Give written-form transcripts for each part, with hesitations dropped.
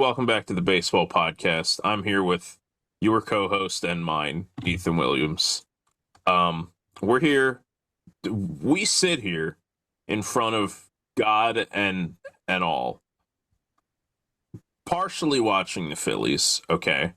Welcome back to the Baseball Podcast. I'm here with your co-host and mine, Ethan Williams. We're here. We sit here in front of God and all, partially watching the Phillies. Okay,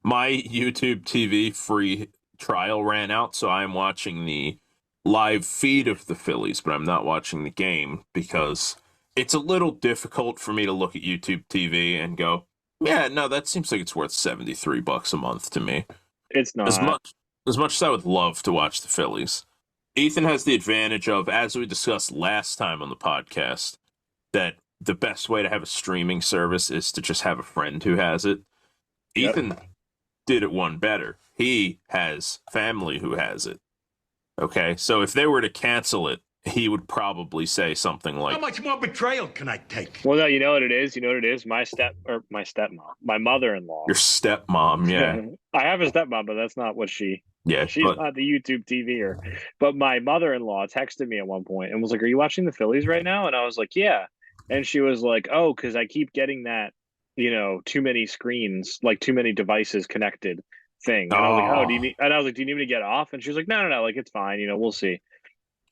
my YouTube TV free trial ran out, so I'm watching the live feed of the Phillies, but I'm not watching the game because it's a little difficult for me to look at YouTube TV and go, yeah, no, that seems like it's worth $73 a month to me. It's As not. much as I would love to watch the Phillies, Ethan has the advantage of, as we discussed last time on the podcast, that the best way to have a streaming service is to just have a friend who has it. Yep. Ethan did it one better. He has family who has it. Okay, so if they were to cancel it, he would probably say something like, How much more betrayal can I take? Well, no, you know what it is. You know what it is. My stepmom, my mother-in-law. your stepmom, yeah. I have a stepmom, but that's not what she's But not the YouTube TVer. But my mother-in-law texted me at one point and was like, "Are you watching the Phillies right now?" And I was like, "Yeah." And she was like, "Oh, because I keep getting that, too many screens, like too many devices connected thing." And I was like, "Oh, do you need?" And I was like, "Do you need me to get off?" And she was like, "No, like it's fine. We'll see."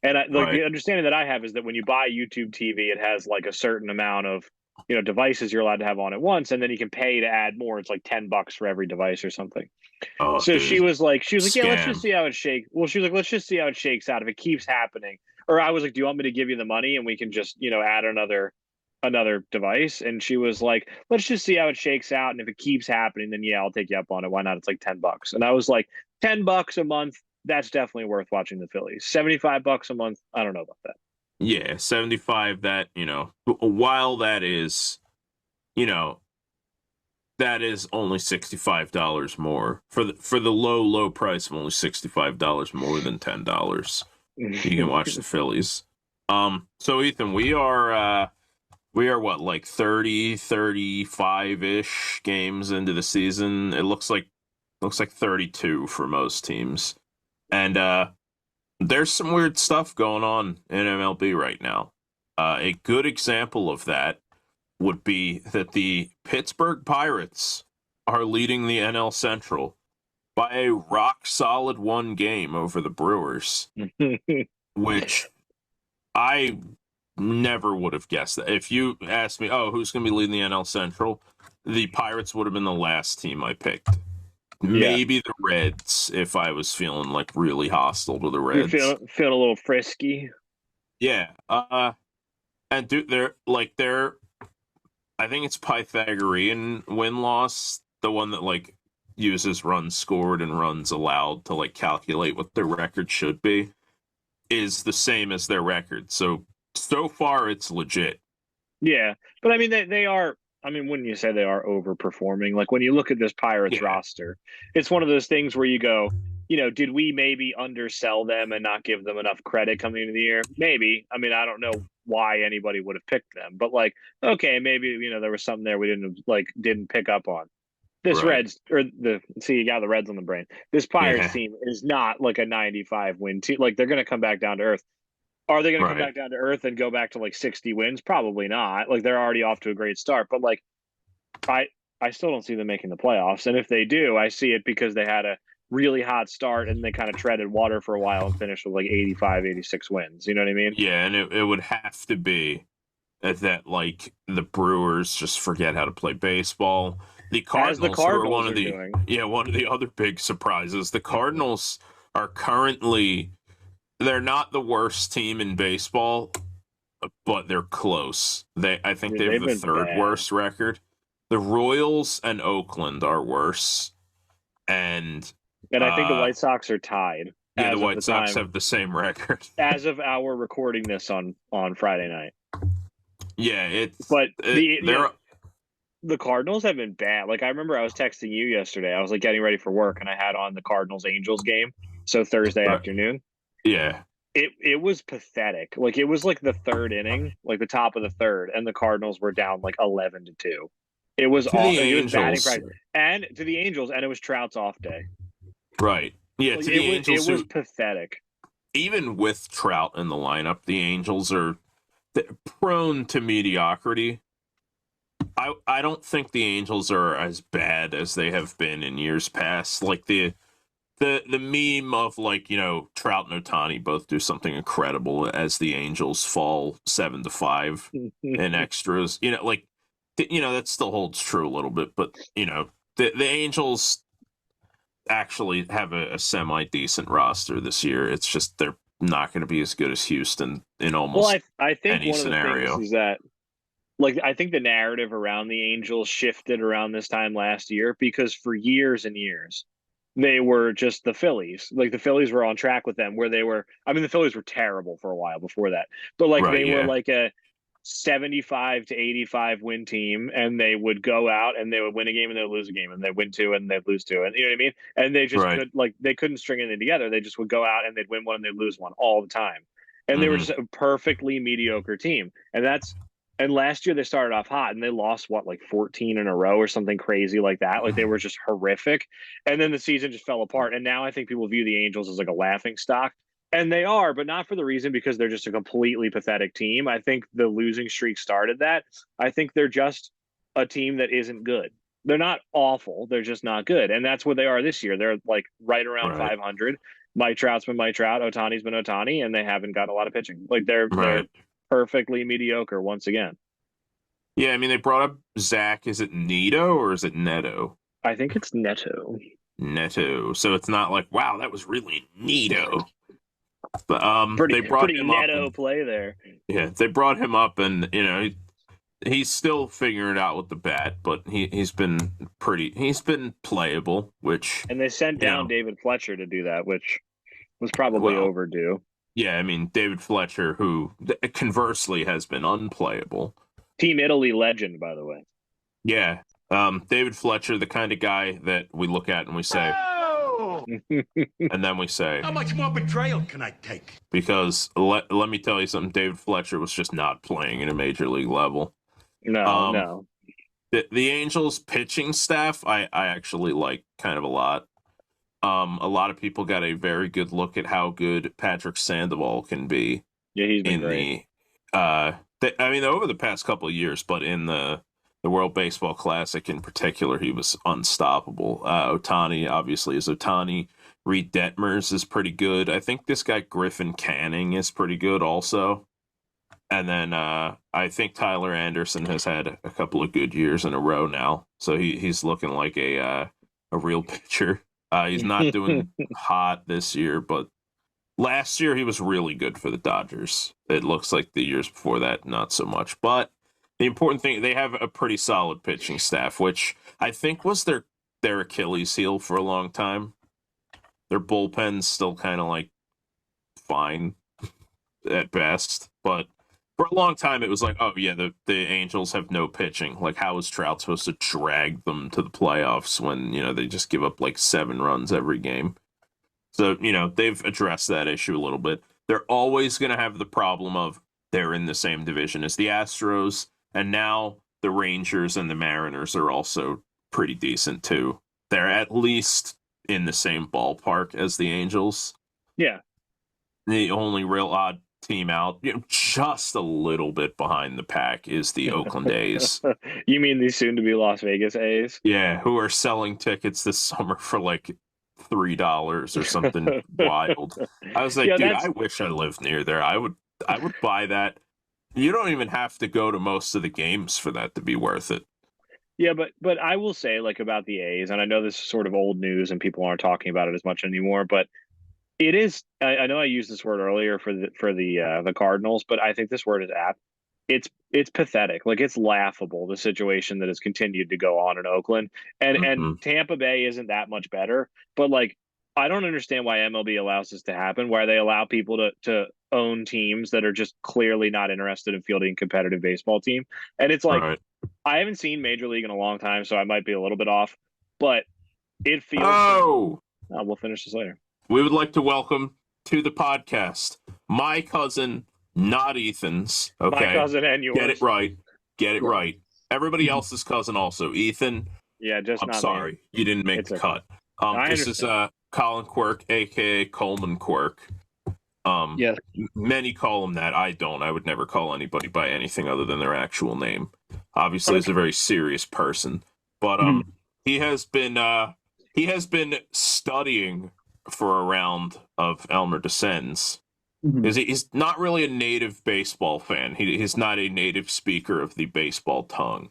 And the understanding that I have is that when you buy YouTube TV, it has like a certain amount of devices you're allowed to have on at once, and then you can pay to add more. It's like $10 for every device or something. So dude, she was like, yeah, let's scam. just see how it shakes. Well, she was like, let's just see how it shakes out if it keeps happening. Or I was like, do you want me to give you the money and we can just add another device? And she was like, let's just see how it shakes out, and if it keeps happening, then yeah, I'll take you up on it. Why not? It's like $10. And I was like, $10 a month. That's definitely worth watching the Phillies. $75 a month. I don't know about that. Yeah, 75, that, while that is, that is only $65 more for the low price of only $65 more than $10. You can watch the Phillies. So Ethan, we are what, like 30, 35-ish games into the season. It looks like 32 for most teams. And there's some weird stuff going on in MLB right now. A good example of that would be that the Pittsburgh Pirates are leading the NL Central by a rock-solid one game over the Brewers, which I never would have guessed that. If you asked me, who's going to be leading the NL Central, the Pirates would have been the last team I picked. Maybe the Reds, if I was feeling like really hostile to the Reds. You feel a little frisky. Yeah. And dude, they're I think it's Pythagorean win-loss, the one that like uses runs scored and runs allowed to like calculate what their record should be, is the same as their record. So far it's legit. Yeah. But I mean they are, wouldn't you say they are overperforming? Like when you look at this Pirates roster, it's one of those things where you go, did we maybe undersell them and not give them enough credit coming into the year? Maybe. I don't know why anybody would have picked them, but like, okay, maybe, there was something there we didn't pick up on. This Reds, or you got the Reds on the brain. This Pirates team is not like a 95 win team. Like they're going to come back down to earth. Are they going to come back down to earth and go back to like 60 wins? Probably not. Like they're already off to a great start, but like I still don't see them making the playoffs. And if they do, I see it because they had a really hot start and they kind of treaded water for a while and finished with like 85, 86 wins. You know what I mean? Yeah, and it would have to be that like the Brewers just forget how to play baseball. The Cardinals are one of the other big surprises. The Cardinals are currently, they're not the worst team in baseball, but they're close. I think they have the third worst record. The Royals and Oakland are worse, and I think the White Sox are tied. Yeah, the White Sox have the same record as of our recording this on Friday night. Yeah, the Cardinals have been bad. Like I remember I was texting you yesterday. I was like getting ready for work and I had on the Cardinals-Angels game. So Thursday afternoon. Yeah. It was pathetic. Like it was like the third inning, like the top of the third, and the Cardinals were down like 11-2. It was awful. It was batting practice. And to the Angels, and it was Trout's off day. Right. Yeah, to the Angels. It was pathetic. Even with Trout in the lineup, the Angels are prone to mediocrity. I don't think the Angels are as bad as they have been in years past. Like the meme of like, Trout and Ohtani both do something incredible as the Angels fall 7-5 in extras. That still holds true a little bit, but the Angels actually have a semi decent roster this year. It's just they're not going to be as good as Houston in almost I think any one scenario. of the things is that, like, I think the narrative around the Angels shifted around this time last year because for years and years they were just the Phillies. Like the Phillies were on track with them where they were. I mean, the Phillies were terrible for a while before that, but like Right, they were yeah. like a 75 to 85 win team, and they would go out and they would win a game and they would lose a game, and they'd win two and they'd lose two, and you know what I mean? And they just Right. they couldn't string anything together. They just would go out and they'd win one and they'd lose one all the time. And they were just a perfectly mediocre team. And last year they started off hot and they lost like 14 in a row or something crazy like that. Like they were just horrific. And then the season just fell apart. And now I think people view the Angels as like a laughing stock. And they are, but not for the reason because they're just a completely pathetic team. I think the losing streak started that. I think they're just a team that isn't good. They're not awful. They're just not good. And that's what they are this year. They're like right around 500. Mike Trout's been Mike Trout. Ohtani's been Ohtani, and they haven't got a lot of pitching. Like they're perfectly mediocre once again. Yeah, I mean, they brought up Zach. Is it Neto or is it Neto? I think it's Neto. Neto. So it's not like, wow, that was really Neto. But pretty they brought him Neto up play there. Yeah, they brought him up, and he's still figuring it out with the bat, but he's been playable. And they sent down David Fletcher to do that, which was probably overdue. Yeah, I mean David Fletcher, who conversely has been unplayable. Team Italy legend, by the way. Yeah, David Fletcher, the kind of guy that we look at and we say, and then we say, how much more betrayal can I take? Because let me tell you something, David Fletcher was just not playing at a major league level. No. The Angels pitching staff, I actually like kind of a lot. A lot of people got a very good look at how good Patrick Sandoval can be. Yeah, he's been great. Over the past couple of years, but in the World Baseball Classic in particular, he was unstoppable. Ohtani, obviously, is Ohtani. Reed Detmers is pretty good. I think this guy Griffin Canning is pretty good also. And then I think Tyler Anderson has had a couple of good years in a row now. So he's looking like a real pitcher. He's not doing hot this year, but last year he was really good for the Dodgers. It looks like the years before that, not so much. But the important thing, they have a pretty solid pitching staff, which I think was their Achilles heel for a long time. Their bullpen's still kind of like fine at best, but for a long time it was like, oh yeah, the Angels have no pitching. Like, how is Trout supposed to drag them to the playoffs when they just give up like 7 runs every game? So they've addressed that issue a little bit. They're always going to have the problem of they're in the same division as the Astros, and now the Rangers and the Mariners are also pretty decent too. They're at least in the same ballpark as the Angels. Yeah. The only real odd team out, just a little bit behind the pack, is the Oakland A's. You mean the soon-to-be Las Vegas A's? Yeah, who are selling tickets this summer for like $3 or something wild. I was like, dude, I wish I lived near there. I would buy that. You don't even have to go to most of the games for that to be worth it. Yeah, but I will say, like, about the A's, and I know this is sort of old news and people aren't talking about it as much anymore, but it is. I know I used this word earlier for the Cardinals, but I think this word is apt. It's pathetic. Like, it's laughable, the situation that has continued to go on in Oakland, and Tampa Bay isn't that much better. But like, I don't understand why MLB allows this to happen, why they allow people to own teams that are just clearly not interested in fielding a competitive baseball team. And it's like, I haven't seen Major League in a long time, so I might be a little bit off, but it feels. We'll finish this later. We would like to welcome to the podcast my cousin, not Ethan's. Okay, my cousin and yours. Get it right. Get it right. Everybody else's cousin also. Ethan. Yeah, just. I'm sorry, you didn't make the cut. This is Collin Quirk, aka Coleman Quirk. Yes. Many call him that. I don't. I would never call anybody by anything other than their actual name. obviously is a very serious person, but he has been studying for a round of Elmer Dessens. He's not really a native baseball fan. He's not a native speaker of the baseball tongue.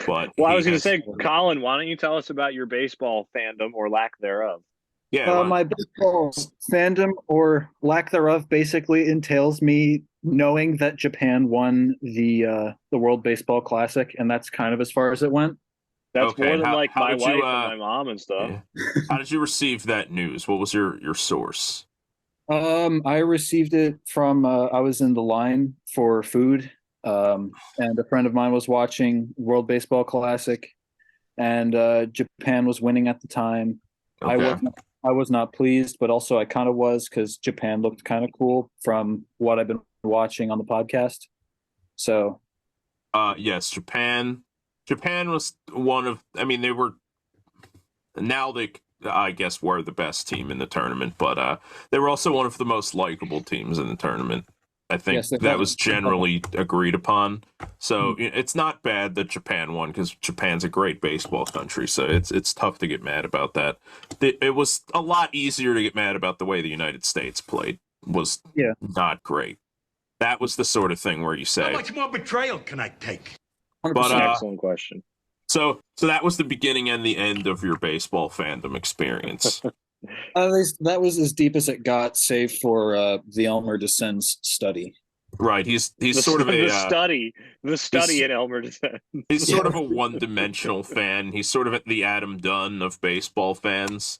But well, I was going to say, Collin, why don't you tell us about your baseball fandom or lack thereof? Yeah, my baseball fandom or lack thereof basically entails me knowing that Japan won the World Baseball Classic, and that's kind of as far as it went. That's more than like my wife and my mom and stuff. Yeah. How did you receive that news? What was your source? I received it from I was in the line for food, and a friend of mine was watching World Baseball Classic, and Japan was winning at the time. Okay. I was not pleased, but also I kind of was because Japan looked kind of cool from what I've been watching on the podcast. So, yes, Japan was one of. I mean, they were. Now they, I guess, were the best team in the tournament, but they were also one of the most likable teams in the tournament. I think yes, that was generally agreed upon. So it's not bad that Japan won because Japan's a great baseball country. So it's tough to get mad about that. It was a lot easier to get mad about the way the United States played. Was not great. That was the sort of thing where you say, how much more betrayal can I take? 100%. But excellent question. So that was the beginning and the end of your baseball fandom experience. That was as deep as it got, save for the Elmer Dessens study. Right, he's sort of the study in Elmer Dessens. He's sort of a one-dimensional fan. He's sort of the Adam Dunn of baseball fans,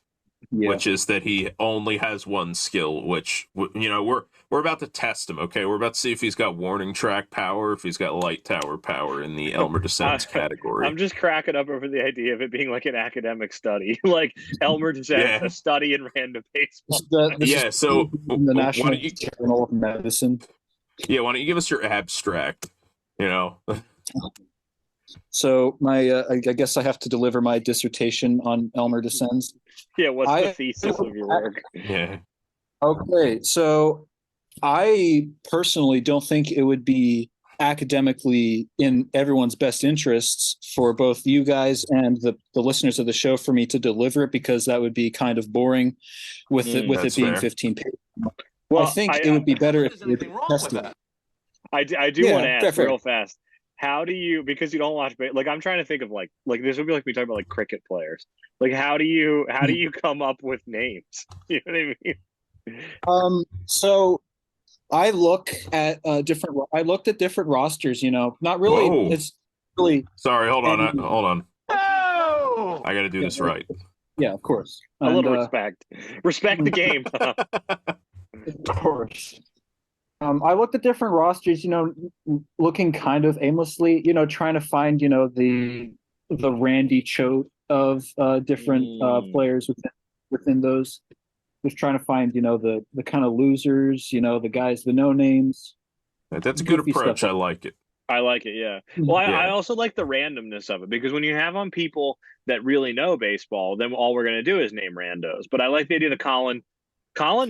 which is that he only has one skill. Which we're about to test him. Okay, we're about to see if he's got warning track power, if he's got light tower power in the Elmer Dessens category. I'm just cracking up over the idea of it being like an academic study, like Elmer Dessens, a study in random baseball. So the National Journal of Medicine. Yeah, why don't you give us your abstract? So I guess I have to deliver my dissertation on Elmer Dessens. Yeah, what's the thesis of your work? Yeah. Okay, so I personally don't think it would be academically in everyone's best interests for both you guys and the listeners of the show for me to deliver it, because that would be kind of boring with it being fair. 15 pages. Well, I think it would be better if you tested it. I do want to ask real fast. How do you, because you don't watch, like I'm trying to think of like this would be like me talking about like cricket players. Like how do you come up with names? You know what I mean? So I looked at different rosters, not really. Whoa. It's really. Sorry, hold on. Oh! I got to do this right. Yeah, of course. A little respect. Respect the game. Of course. I looked at different rosters, looking kind of aimlessly, trying to find, the Randy Choate of different players within those. Just trying to find, the kind of losers, the guys, the no names. That's a good approach. Stuff. I like it. I like it, yeah. Well, I also like the randomness of it, because when you have on people that really know baseball, then all we're going to do is name randos. But I like the idea that Collin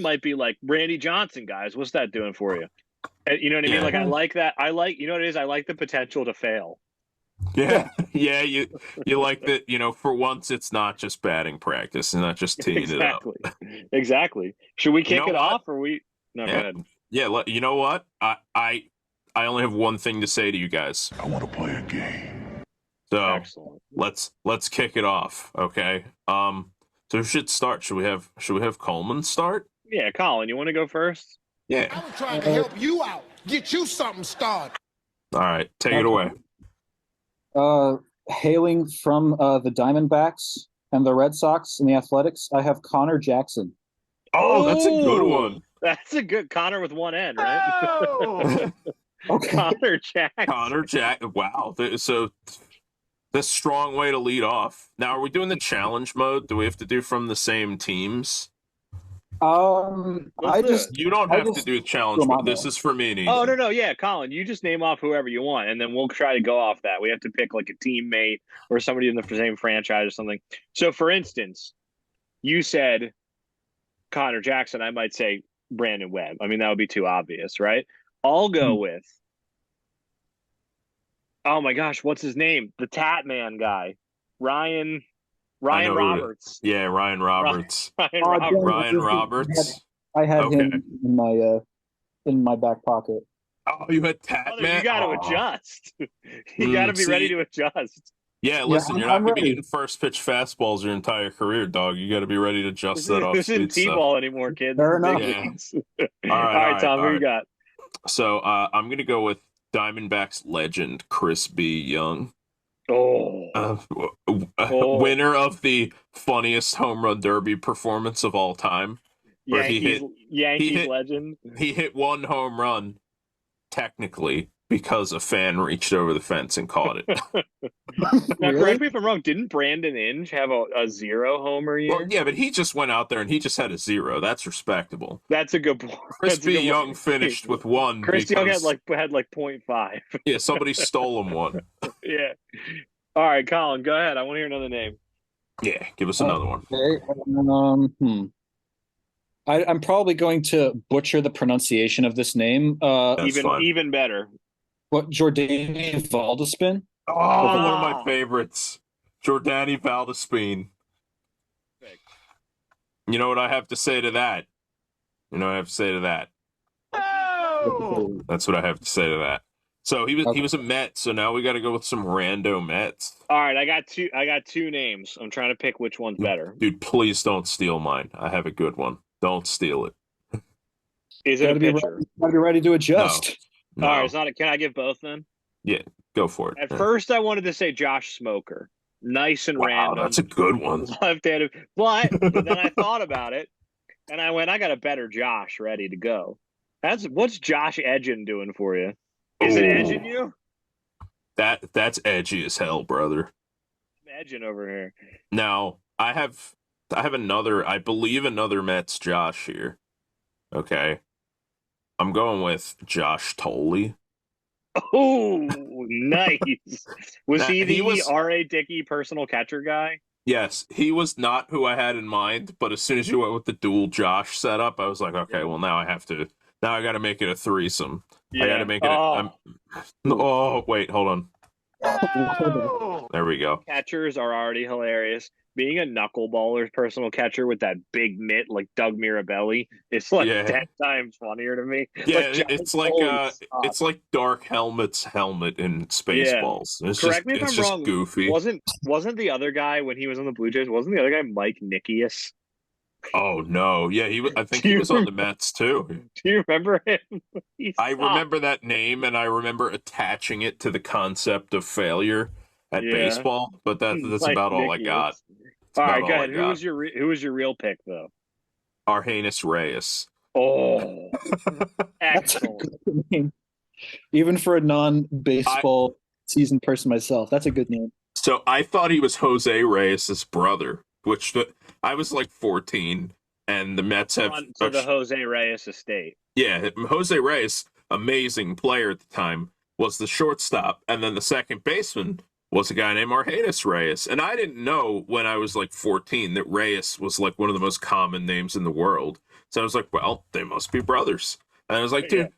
might be like Randy Johnson, guys. What's that doing for you? You know what I mean? Like I like that. I like, you know what it is? I like the potential to fail. Yeah. You like that. For once, it's not just batting practice and not just teeing it up. Exactly. Should we kick it off, or we? No, go ahead. Yeah. You know what? I only have one thing to say to you guys. I want to play a game. So excellent. Let's kick it off. Okay. So who should start? Should we have Coleman start? Yeah, Collin, you want to go first? Yeah. I was trying to help you out, get you something started. All right, take it away. Hailing from the Diamondbacks and the Red Sox and the Athletics, I have Connor Jackson. Oh, that's a good one. That's a good Connor with one N, right? Oh! Okay. Connor Jackson. Wow. So that's a strong way to lead off. Now, are we doing the challenge mode? Do we have to do from the same teams? You don't have to do the challenge mode. This is for me. Oh, no. Yeah, Collin, you just name off whoever you want, and then we'll try to go off that. We have to pick like a teammate or somebody in the same franchise or something. So, for instance, you said Connor Jackson. I might say Brandon Webb. I mean, that would be too obvious, right? I'll go with Oh my gosh, what's his name? The Tat Man guy, Ryan I Ryan know who it is. Roberts. Yeah, Ryan Roberts. Ryan Oh, Roberts. Ryan Roberts. I had Okay. him in my back pocket. Oh, you had Tat Brother, Man? you got to Oh. adjust. You got to be ready See, to adjust. yeah, Yeah, listen, you're I'm not going to be ready. getting first pitch fastballs your entire career, dog. You got to be ready to adjust that off This isn't speed stuff. T-ball anymore, kids. Fair This is enough. big Yeah. leagues. All right, Tom, all who you right. got? So I'm going to go with Diamondbacks legend Chris B. Young. Oh, Winner of the funniest home run derby performance of all time. Where Yankees legend. He hit one home run, technically, because a fan reached over the fence and caught it. Now, Really? correct me if I'm wrong. Didn't Brandon Inge have a 0 homer year? Well, yeah, but he just went out there and he just had a 0. That's respectable. That's a good point. Chris B. Young finished with 1 Chris because Young had like 0.5. yeah, somebody stole him 1. Yeah. All right, Colin, go ahead. I want to hear another name. Yeah, give us another one. Okay. I'm probably going to butcher the pronunciation of this name. That's fine. Even better. What, Jordani Valdespin? Oh, one of my favorites, Jordani Valdespin. You know what I have to say to that? Oh! That's what I have to say to that. So he was a Met. So now we got to go with some rando Mets. All right, I got two names. I'm trying to pick which one's better. Dude, please don't steal mine. I have a good one. Don't steal it. Is it a pitcher? Gotta be ready to adjust. No. All right, it's not a, can I give both then? Yeah, go for it. At first, I wanted to say Josh Smoker. Nice and random. That's a good one. Left-handed. But then I thought about it, and I went, I got a better Josh ready to go. What's Josh Edgin doing for you? Is it edging you? That's edgy as hell, brother. I'm edging over here. Now, I have another, I believe another Mets Josh here. Okay. I'm going with Josh Tolley. Oh, nice. Was he was R.A. Dickey personal catcher guy? Yes, he was not who I had in mind, but as soon as you went with the dual Josh setup, I was like, okay, well now I got to make it a threesome. Yeah. I got to make it wait, hold on. There we go. Catchers are already hilarious. Being a knuckleballer's personal catcher with that big mitt like Doug Mirabelli is like 10 times funnier to me. Yeah, it's like Dark Helmet's helmet in Spaceballs. Yeah. Correct me if I'm wrong. Goofy. Wasn't the other guy when he was on the Blue Jays? Wasn't the other guy Mike Nickius? Oh no, yeah, I think he was on the Mets too. Do you remember him? I remember that name, and I remember attaching it to the concept of failure at baseball. But that's like about all I got. All right, go ahead. Who was your real pick though? Argenis Reyes. Oh, excellent. Even for a non-baseball seasoned person myself, that's a good name. So I thought he was Jose Reyes' brother, which I was like 14, and the Mets have to the Jose Reyes estate. Yeah, Jose Reyes, amazing player at the time, was the shortstop, and then the second baseman was a guy named Argenis Reyes. And I didn't know when I was like 14 that Reyes was like one of the most common names in the world. So I was like, well, they must be brothers. And I was like, dude,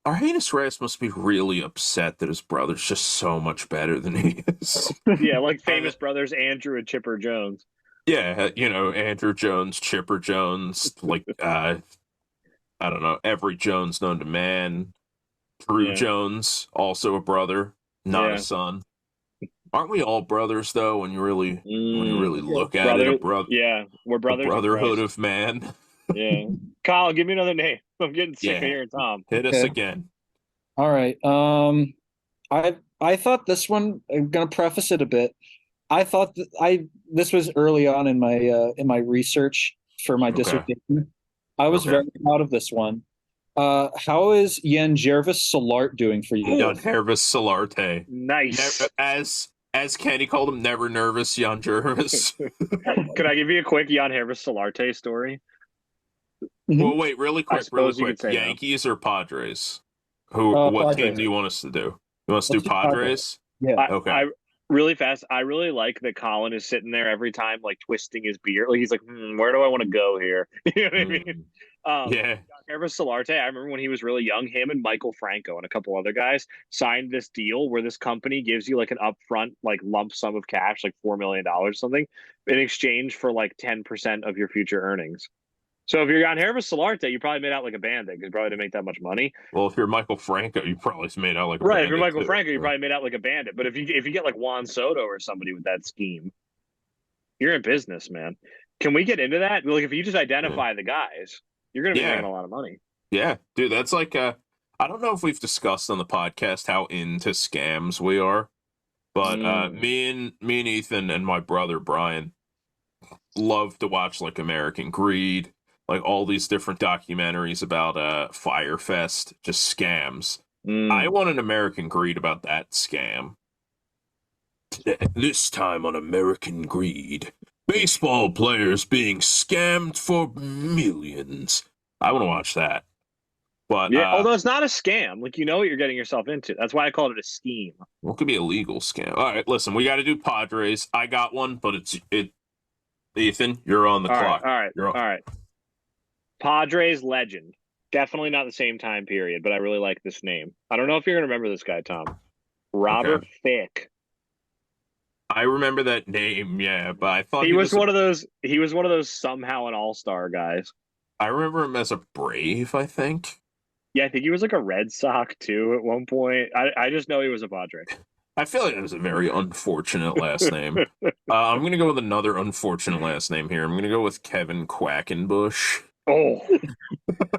Argenis Reyes must be really upset that his brother's just so much better than he is. Yeah, like famous brothers Andrew and Chipper Jones. Yeah, Andrew Jones, Chipper Jones, like, I don't know, every Jones known to man. Drew Jones, also a brother, not a son. Aren't we all brothers though? When you really look at it, yeah, we're brothers. Brotherhood of man. Yeah, Kyle, give me another name. I'm getting sick of hearing Tom. Hit us again. All right. I thought this one. I'm gonna preface it a bit. I thought this was early on in my research for my dissertation. I was very proud of this one. How is Jan Jervis Solart doing for you? Jan Jervis Solarte. Nice. As Kenny called him, never nervous, Jan Jervis. Could I give you a quick Jan Jervis Solarte story? Well, wait, really quick. Yankees or Padres? What Padres. team do you want us to do? You want us to do Padres? Yeah. Okay. Really fast. I really like that Colin is sitting there every time, like twisting his beard. Like he's like, where do I want to go here? You know what I mean? Yeah. Javier Solarte, I remember when he was really young, him and Michael Franco and a couple other guys signed this deal where this company gives you like an upfront like lump sum of cash, like $4 million or something, in exchange for like 10% of your future earnings. So if you're on Javier Solarte, you probably made out like a bandit because you probably didn't make that much money. Well, if you're Michael Franco, you probably made out like a Right. bandit If you're Michael too. Franco, you probably made out like a bandit. But if you get like Juan Soto or somebody with that scheme, you're in business, man. Can we get into that? Like, if you just identify the guys, you're going to be making a lot of money. Yeah, dude, that's like I don't know if we've discussed on the podcast how into scams we are, but me and Ethan and my brother Brian love to watch like American Greed, like all these different documentaries about Firefest, just scams. I want an American Greed about that scam. This time on American Greed, baseball players being scammed for millions. I want to watch that. But yeah, although it's not a scam, like you know what you're getting yourself into. That's why I called it a scheme. Well, it could be a legal scam. All right, listen, we got to do Padres. I got one, but Ethan, you're on the clock. All right. Padres legend. Definitely not the same time period, but I really like this name. I don't know if you're gonna remember this guy, Tom. Robert Fick. I remember that name, yeah, but I thought he was one of those. He was one of those somehow an all-star guys. I remember him as a Brave, I think. Yeah, I think he was like a Red Sox too at one point. I just know he was a Padre. I feel like it was a very unfortunate last name. I'm going to go with another unfortunate last name here. I'm going to go with Kevin Quackenbush. Oh,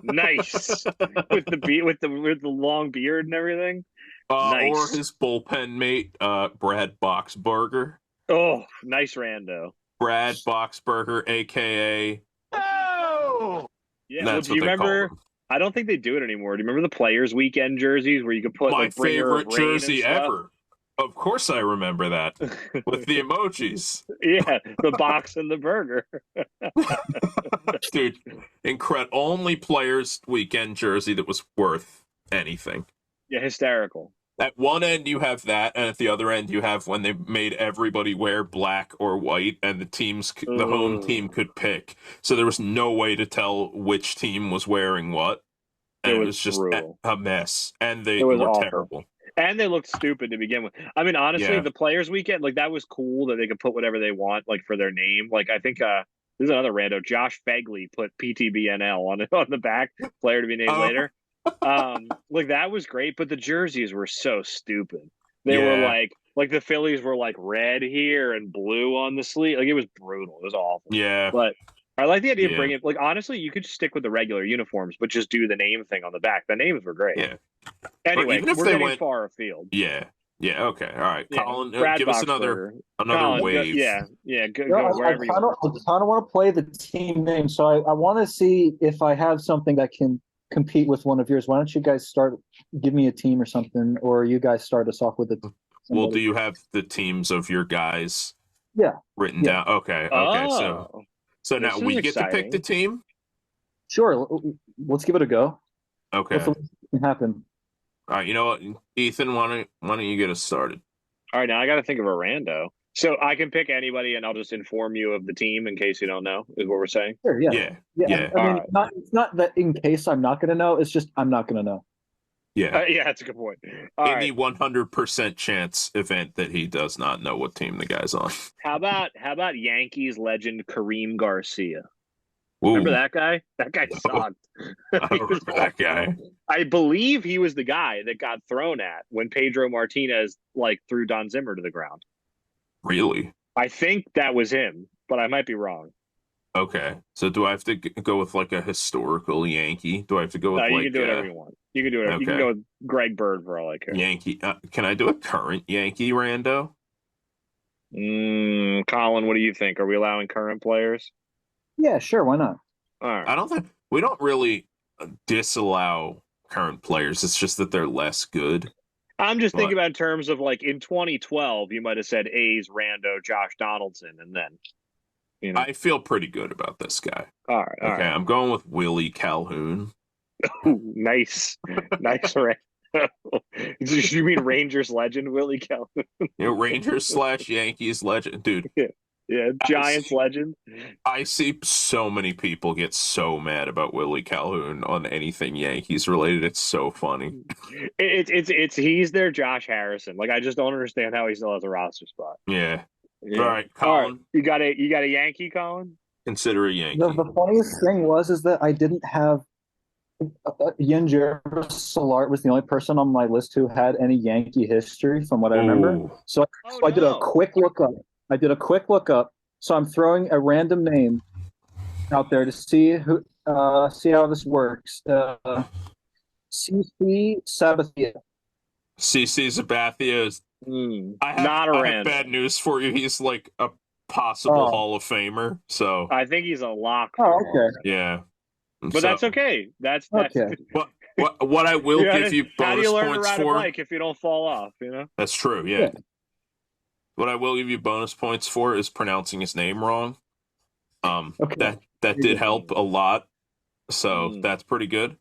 nice with the long beard and everything. Nice. Or his bullpen mate, Brad Boxberger. Oh, nice rando. Brad Boxberger, aka. Oh, yeah. That's do you remember? I don't think they do it anymore. Do you remember the Players Weekend jerseys where you could put my like favorite jersey ever? Of course, I remember that with the emojis. Yeah, the box and the burger. Dude, incredible. Only Players Weekend jersey that was worth anything. Yeah, hysterical. At one end you have that, and at the other end you have when they made everybody wear black or white, and the home team could pick. So there was no way to tell which team was wearing what, and it was just a mess. And they were awful. Terrible. And they looked stupid to begin with. I mean, honestly, the Players Weekend, like that was cool that they could put whatever they want, like for their name. Like I think this is another rando. Josh Fegley put PTBNL on the back, player to be named later. Like that was great, but the jerseys were so stupid. They were like the Phillies were like red here and blue on the sleeve. Like it was brutal. It was awful. Yeah. But I like the idea of bringing like honestly, you could just stick with the regular uniforms, but just do the name thing on the back. The names were great. Yeah. Anyway, we're getting far afield. Yeah. Yeah. Okay. All right. Yeah. Collin, give us another wave. Go wherever you want. I kind of want to play the team name, so I want to see if I have something that can compete with one of yours. Why don't you guys give me a team or something, or you guys start us off with it? Well, do you have the teams of your guys written down? Okay. So now we get to pick the team? Sure. Let's give it a go. Okay. What can happen? All right. You know what, Ethan, why don't you get us started? All right. Now I got to think of a rando. So I can pick anybody, and I'll just inform you of the team in case you don't know. Is what we're saying? Sure. Yeah. I mean, it's not that in case I'm not going to know. It's just I'm not going to know. Yeah. That's a good point. In the 100% chance event that he does not know what team the guy's on. How about Yankees legend Kareem Garcia? Ooh. Remember that guy? That guy sucked. I remember that guy. I believe he was the guy that got thrown at when Pedro Martinez threw Don Zimmer to the ground. Really? I think that was him, but I might be wrong. Okay. So do I have to go with a historical Yankee? Do I have to go with you can do whatever you want. You can do whatever. Okay. You can go with Greg Bird for all I care. Yankee. Can I do a current Yankee rando? Collin, what do you think? Are we allowing current players? Yeah, sure. Why not? All right. We don't really disallow current players. It's just that they're less good. I'm just thinking about in terms of in 2012, you might have said A's rando Josh Donaldson, and then I feel pretty good about this guy. All right. Okay, I'm going with Willie Calhoun. Ooh, nice rando. You mean Rangers legend Willie Calhoun? Rangers / Yankees legend, dude. Yeah. Yeah, Giants legend. I see so many people get so mad about Willie Calhoun on anything Yankees related. It's so funny. It's he's their Josh Harrison. Like I just don't understand how he still has a roster spot. Yeah. Yeah. All right, All right. Colin. You got a Yankee, Colin? Consider a Yankee. The funniest thing is that I didn't have Ian Jarvis Solart was the only person on my list who had any Yankee history from what I remember. Ooh. So I did a quick lookup. So I'm throwing a random name out there to see how this works. CC Sabathia. CC Sabathia is I have bad news for you. He's like a possible Hall of Famer. So I think he's a lock. Oh, okay. Yeah. But that's okay. That's okay. What I will give you bonus how do you learn points to ride for? a bike if you don't fall off? You know. That's true. Yeah. What I will give you bonus points for is pronouncing his name wrong. Okay. That did help a lot. So that's pretty good.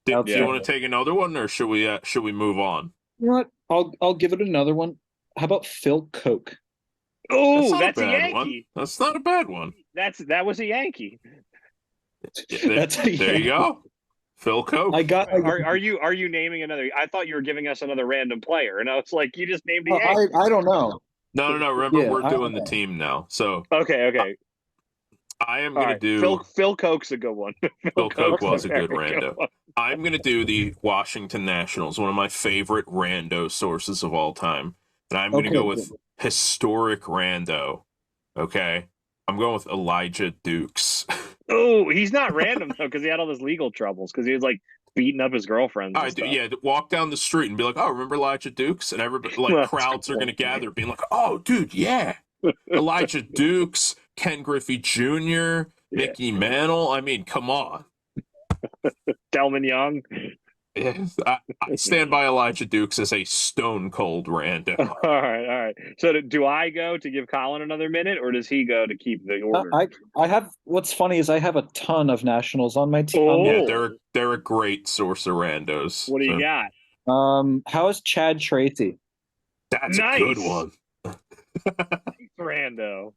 Do you want to take another one, or should we move on? You know what? I'll give it another one. How about Phil Koch? Oh, that's a Yankee. One. That's not a bad one. That was a Yankee. There you go. Phil Koch. Are you naming another? I thought you were giving us another random player, and I was like, you just named a Yankee. I don't know. No. Remember, we're doing the team now. So okay. I am going to do Phil Koch's a good one. Phil Koch was a good rando. I'm going to do the Washington Nationals, one of my favorite rando sources of all time, and I'm going to go with historic rando. Okay, I'm going with Elijah Dukes. Oh, he's not random though, because he had all those legal troubles because he was like beating up his girlfriends. Walk down the street and be like, "Oh, remember Elijah Dukes?" And everybody, like, crowds are going to gather, being like, "Oh, dude, yeah, Elijah Dukes, Ken Griffey Jr., Mickey Mantle. I mean, come on." Delman Young. Yes, I stand by Elijah Dukes as a stone cold rando. All right. So do I go to give Colin another minute, or does he go to keep the order? I have. What's funny is I have a ton of Nationals on my team. Oh. Yeah, they're a great source of randos. What do you got? How is Chad Tracy? That's a good one. Rando.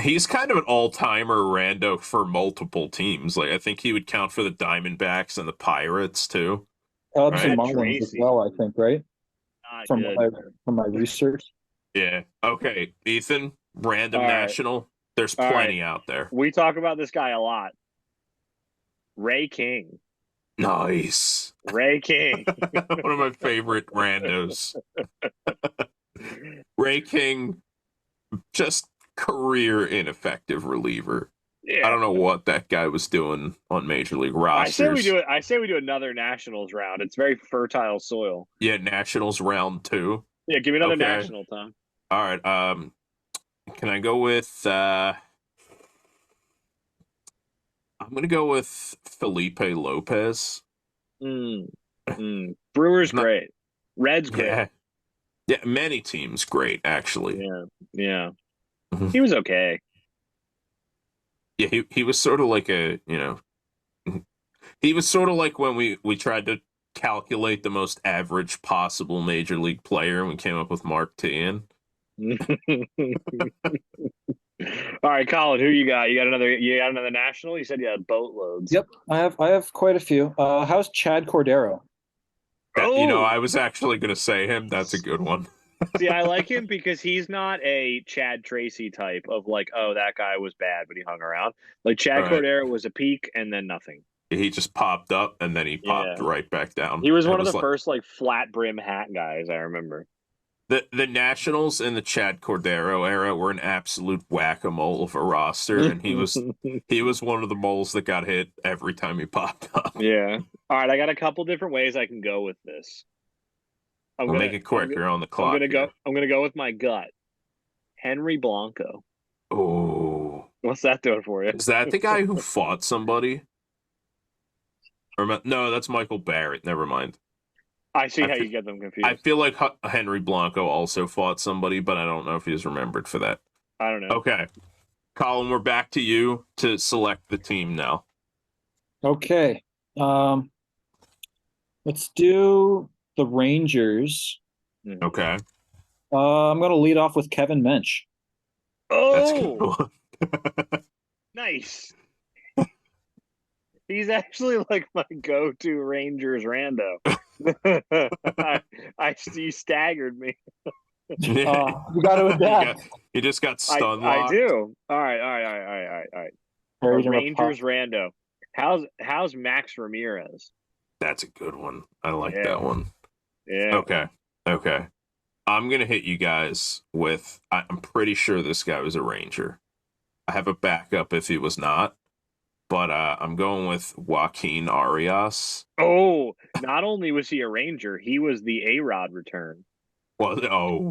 He's kind of an all-timer rando for multiple teams. Like I think he would count for the Diamondbacks and the Pirates too. Cubs and Marlins as well, I think, right? From my research. Yeah. Okay, Ethan, random national. There's plenty out there. We talk about this guy a lot. Ray King. Nice. Ray King. One of my favorite randos. Ray King, just career ineffective reliever. Yeah. I don't know what that guy was doing on Major League rosters. I say we do another Nationals round. It's very fertile soil. Yeah, Nationals round 2. Yeah, give me another National, Tom. All right. Can I go with I'm gonna go with Felipe Lopez. Brewers great. Reds great. Yeah, many teams great, actually. Yeah. He was okay. Yeah, he was sort of like he was sort of like when we tried to calculate the most average possible Major League player and we came up with Mark Teahan. All right, Colin, who you got? You got another National? You said you had boatloads. Yep, I have quite a few. How's Chad Cordero? I was actually going to say him. That's a good one. See, I like him because he's not a Chad Tracy type of like, oh, that guy was bad, but he hung around. Like Chad Cordero was a peak and then nothing. He just popped up and then he popped right back down. He was one of the first like flat brim hat guys, I remember. The Nationals in the Chad Cordero era were an absolute whack-a-mole of a roster, and he was one of the moles that got hit every time he popped up. Yeah. All right, I got a couple different ways I can go with this. Make it quick. You're on the clock. I'm gonna go with my gut. Henry Blanco. Oh, what's that doing for you? Is that the guy who fought somebody? No, that's Michael Barrett. Never mind. I see how you get them confused. I feel like Henry Blanco also fought somebody, but I don't know if he's remembered for that. I don't know. Okay, Colin, we're back to you to select the team now. Okay, let's do the Rangers. Okay. I'm going to lead off with Kevin Mensch. That's a Oh, good one. nice. He's actually like my go-to Rangers rando. He staggered me. You got to adapt. He just got stun I locked. do. All right. A Rangers rando. How's Max Ramirez? That's a good one. I like Yeah. that one. Yeah. Okay. I'm gonna hit you guys with. I'm pretty sure this guy was a Ranger. I have a backup if he was not, but I'm going with Joaquin Arias. Oh, not only was he a Ranger, he was the A-Rod return. Well,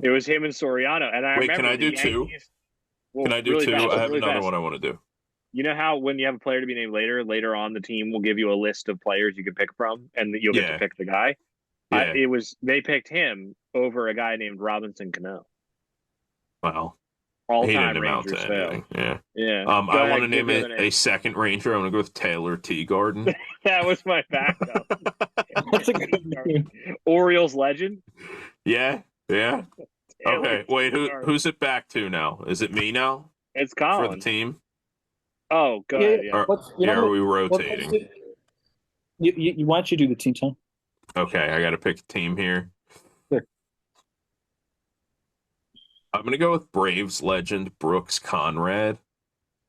It was him and Soriano. And I Wait, remember can I do two? Well, Can I do really two? fast, I have really another fast. one I want to do. You know how when you have a player to be named later on the team will give you a list of players you can pick from, and you'll get to pick the guy. Yeah. They picked him over a guy named Robinson Cano. Well, All he time didn't amount Rangers to fail. anything. Yeah. Yeah. I Go want to ahead, name give it the name. a second Ranger. I want to go with Taylor Teagarden. That was my backup. That's a good name. Orioles legend. Yeah. Taylor Okay. Wait. Teagarden. Who's it back to now? Is it me now It's for Collin. the team? Oh, go ahead. Yeah. Are we rotating? Why don't you do the team, Tom? Okay, I got to pick a team here. Sure. I'm going to go with Braves legend Brooks Conrad.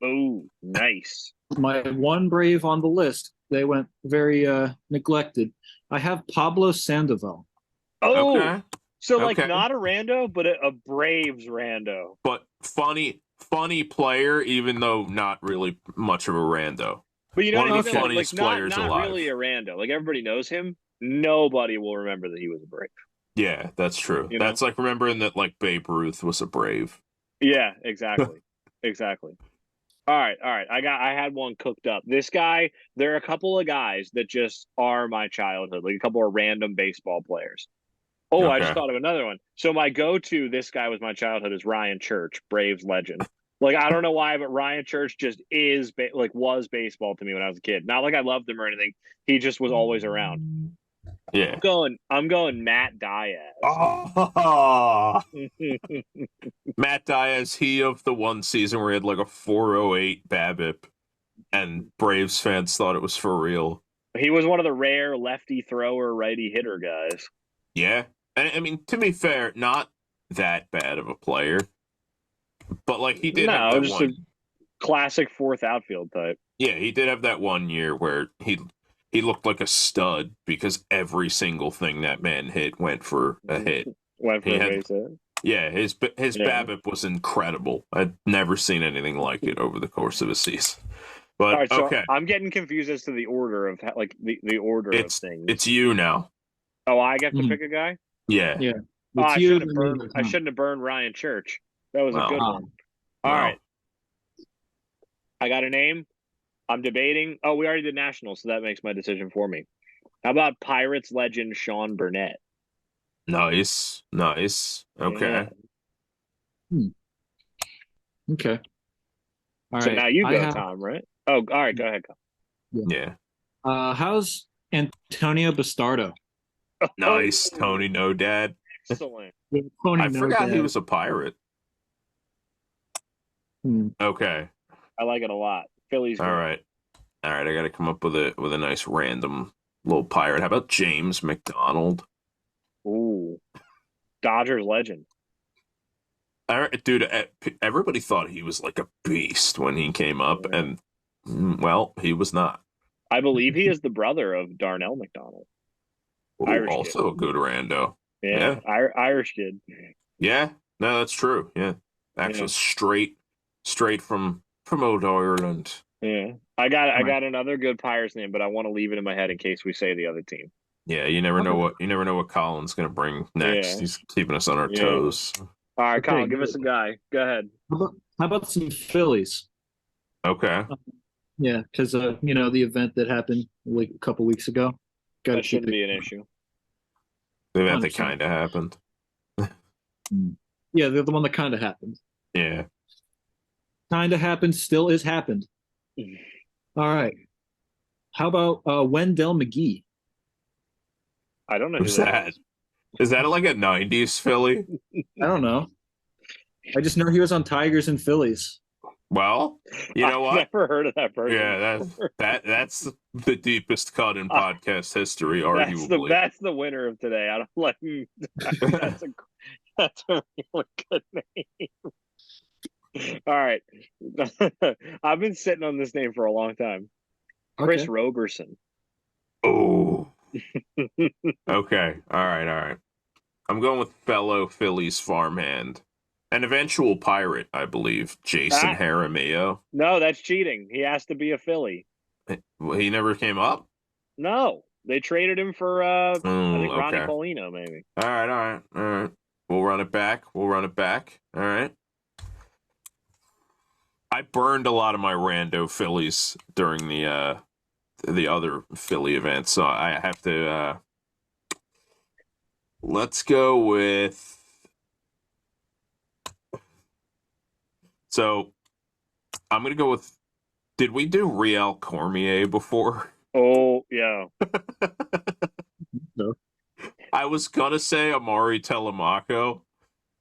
Oh, nice. My one Brave on the list. They went very neglected. I have Pablo Sandoval. Oh, Okay. so like Okay. not a rando, but a Braves rando. But funny player, even though not really much of a rando. But you know One what I of mean? the Like, funniest not players alive. really a rando. Like everybody knows him. Nobody will remember that he was a Brave. Yeah, that's true. You know? That's like remembering that like Babe Ruth was a Brave. Yeah, exactly. Exactly. All right. I had one cooked up. This guy, there are a couple of guys that just are my childhood, like a couple of random baseball players. Oh, I just Okay. thought of another one. So my go-to, this guy was my childhood, is Ryan Church, Braves legend. Like, I don't know why, but Ryan Church just was baseball to me when I was a kid. Not like I loved him or anything. He just was always around. Yeah. I'm going Matt Diaz. Oh. Matt Diaz, he of the one season where he had like a 408 BABIP, and Braves fans thought it was for real. He was one of the rare lefty thrower, righty hitter guys. Yeah. And I mean, to be fair, not that bad of a player. But like he did have that just one. a classic fourth outfield type. Yeah, he did have that one year where he looked like a stud because every single thing that man hit went for a hit. Went for a base hit. Yeah, his BABIP was incredible. I'd never seen anything like it over the course of a season. But all right, so okay, I'm getting confused as to the order of the order of things. It's you now. Oh, I get to pick a guy? Yeah. Yeah. Oh, I shouldn't have burned Ryan Church. That was a good one. All right. I got a name. I'm debating. Oh, we already did Nationals, so that makes my decision for me. How about Pirates legend Sean Burnett? Nice. Okay. Yeah. Okay. All so right. now you go, Tom, right? Oh, all right. Go ahead. Yeah. How's Antonio Bastardo? Nice, Tony No Dad. Excellent. I forgot he was a Pirate. Okay. I like it a lot. Phillies. All right. I got to come up with a nice random little Pirate. How about James McDonald? Ooh, Dodgers legend. Dude, everybody thought he was like a beast when he came up, and well, he was not. I believe he is the brother of Darnell McDonald. Ooh, also a good rando. Yeah. Irish kid. Yeah, no, that's true. Yeah, actually, straight from old Ireland. Yeah, I got another good Pirates name, but I want to leave it in my head in case we say the other team. Yeah, you never know what Colin's gonna bring next. Yeah. He's keeping us on our toes. All right, Colin, give us a guy. Go ahead. How about some Phillies? Okay. Yeah, because the event that happened like a couple weeks ago. That shouldn't be an issue. The event that kind of happened. Yeah, the one that kind of happened. Yeah. Kind of happened, still is happened. All right. How about Wendell McGee? I don't know who's that. Is that like a '90s Philly? I don't know. I just know he was on Tigers and Phillies. Well, you know what? I've never heard of that person. Yeah, that's the deepest cut in podcast history, That's arguably. the winner of today. I don't like. That's a really good name. All right, I've been sitting on this name for a long time. Chris Roberson. Oh. Okay. All right. I'm going with fellow Phillies farmhand. An eventual pirate, I believe, Jason Jaramillo. No, that's cheating. He has to be a Philly. He never came up? No, they traded him for I think Ronnie okay. Paulino, maybe. All right. We'll run it back. All right. I burned a lot of my rando Phillies during the other Philly events, so I have to let's go with. So I'm gonna go with. Did we do Riel Cormier before? Oh yeah. No. I was gonna say Amari Telemaco,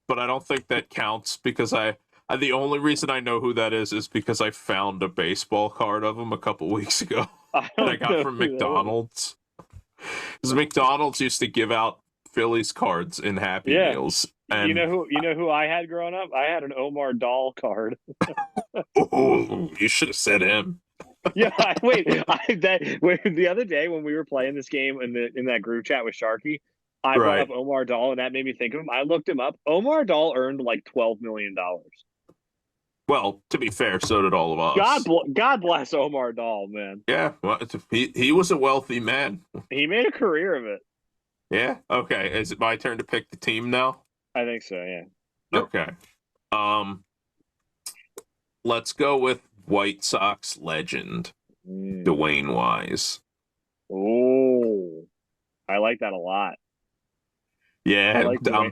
but I don't think that counts because the only reason I know who that is because I found a baseball card of him a couple weeks ago that I got from McDonald's. Because McDonald's used to give out Phillies cards in Happy Meals. And you know who I had growing up? I had an Omar Dahl card. Oh, you should have said him. Yeah, the other day when we were playing this game in that group chat with Sharky, I brought up Omar Dahl, and that made me think of him. I looked him up. Omar Dahl earned like $12 million. Well, to be fair, so did all of us. God bless Omar Dahl, man. Yeah, well, he was a wealthy man. He made a career of it. Yeah. Okay. Is it my turn to pick the team now? I think so. Yeah. Okay. Let's go with White Sox legend Dwayne Wise. Oh, I like that a lot. Yeah,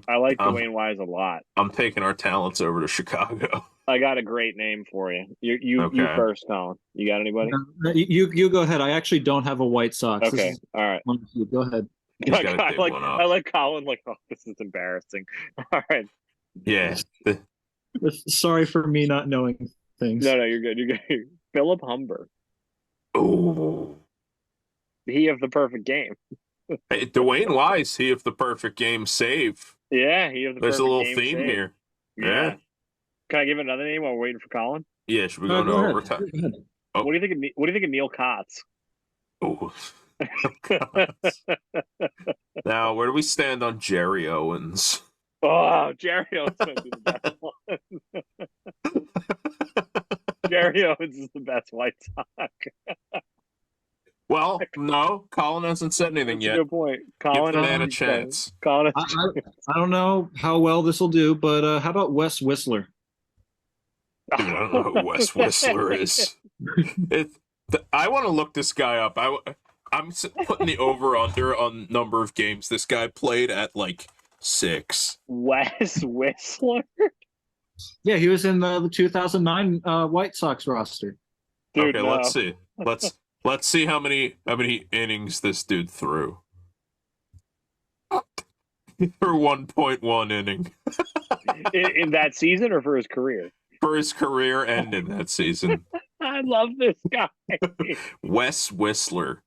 I like Dwayne Wise a lot. I'm taking our talents over to Chicago. I got a great name for you. You first, Collin. You got anybody? You go ahead. I actually don't have a White Sox. Okay, all right. Go ahead. I like Collin. Like, oh, this is embarrassing. All right. Yeah. Sorry for me not knowing things. No, you're good. You're good. Philip Humber. Oh. He of the perfect game. Hey, Dwayne Wise, he of the perfect game save. Yeah, he of the There's perfect a little game theme save. here. Yeah. Can I give another name while we're waiting for Collin? Yeah, should we go to overtime? Oh. What do you think of Neil Kotz? Oh. Now, where do we stand on Jerry Owens? Oh, Jerry Owens might be the best one. Jerry Owens is the best White Sox. Well, no, Collin hasn't said anything yet. Good point. Collin, give the man a chance. I don't know how well this will do, but how about Wes Whistler? Dude, I don't know who Wes Whistler is. I want to look this guy up. I'm putting the over-under on number of games this guy played at like 6. Wes Whistler? Yeah, he was in the 2009 White Sox roster. Dude, okay, let's see. Let's see how many innings this dude threw. For 1.1 inning. in that season or for his career? For his career and in that season. I love this guy. Wes Whistler.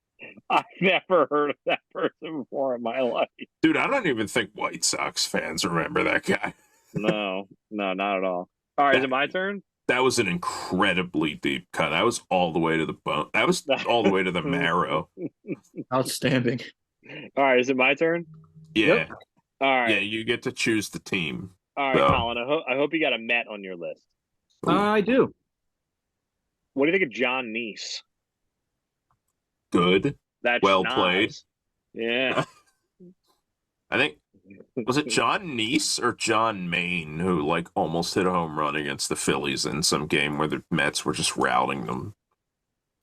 I've never heard of that person before in my life. Dude, I don't even think White Sox fans remember that guy. No, not at all. All right, is it my turn? That was an incredibly deep cut. That was all the way to the bone. That was all the way to the marrow. Outstanding. All right, is it my turn? Yeah. Yep. All right. Yeah, you get to choose the team. All right, Collin, I hope you got a Met on your list. I do. What do you think of John Neese? Good. That's well nice. Played. Yeah. I think, was it John Neese or John Maine who like almost hit a home run against the Phillies in some game where the Mets were just routing them?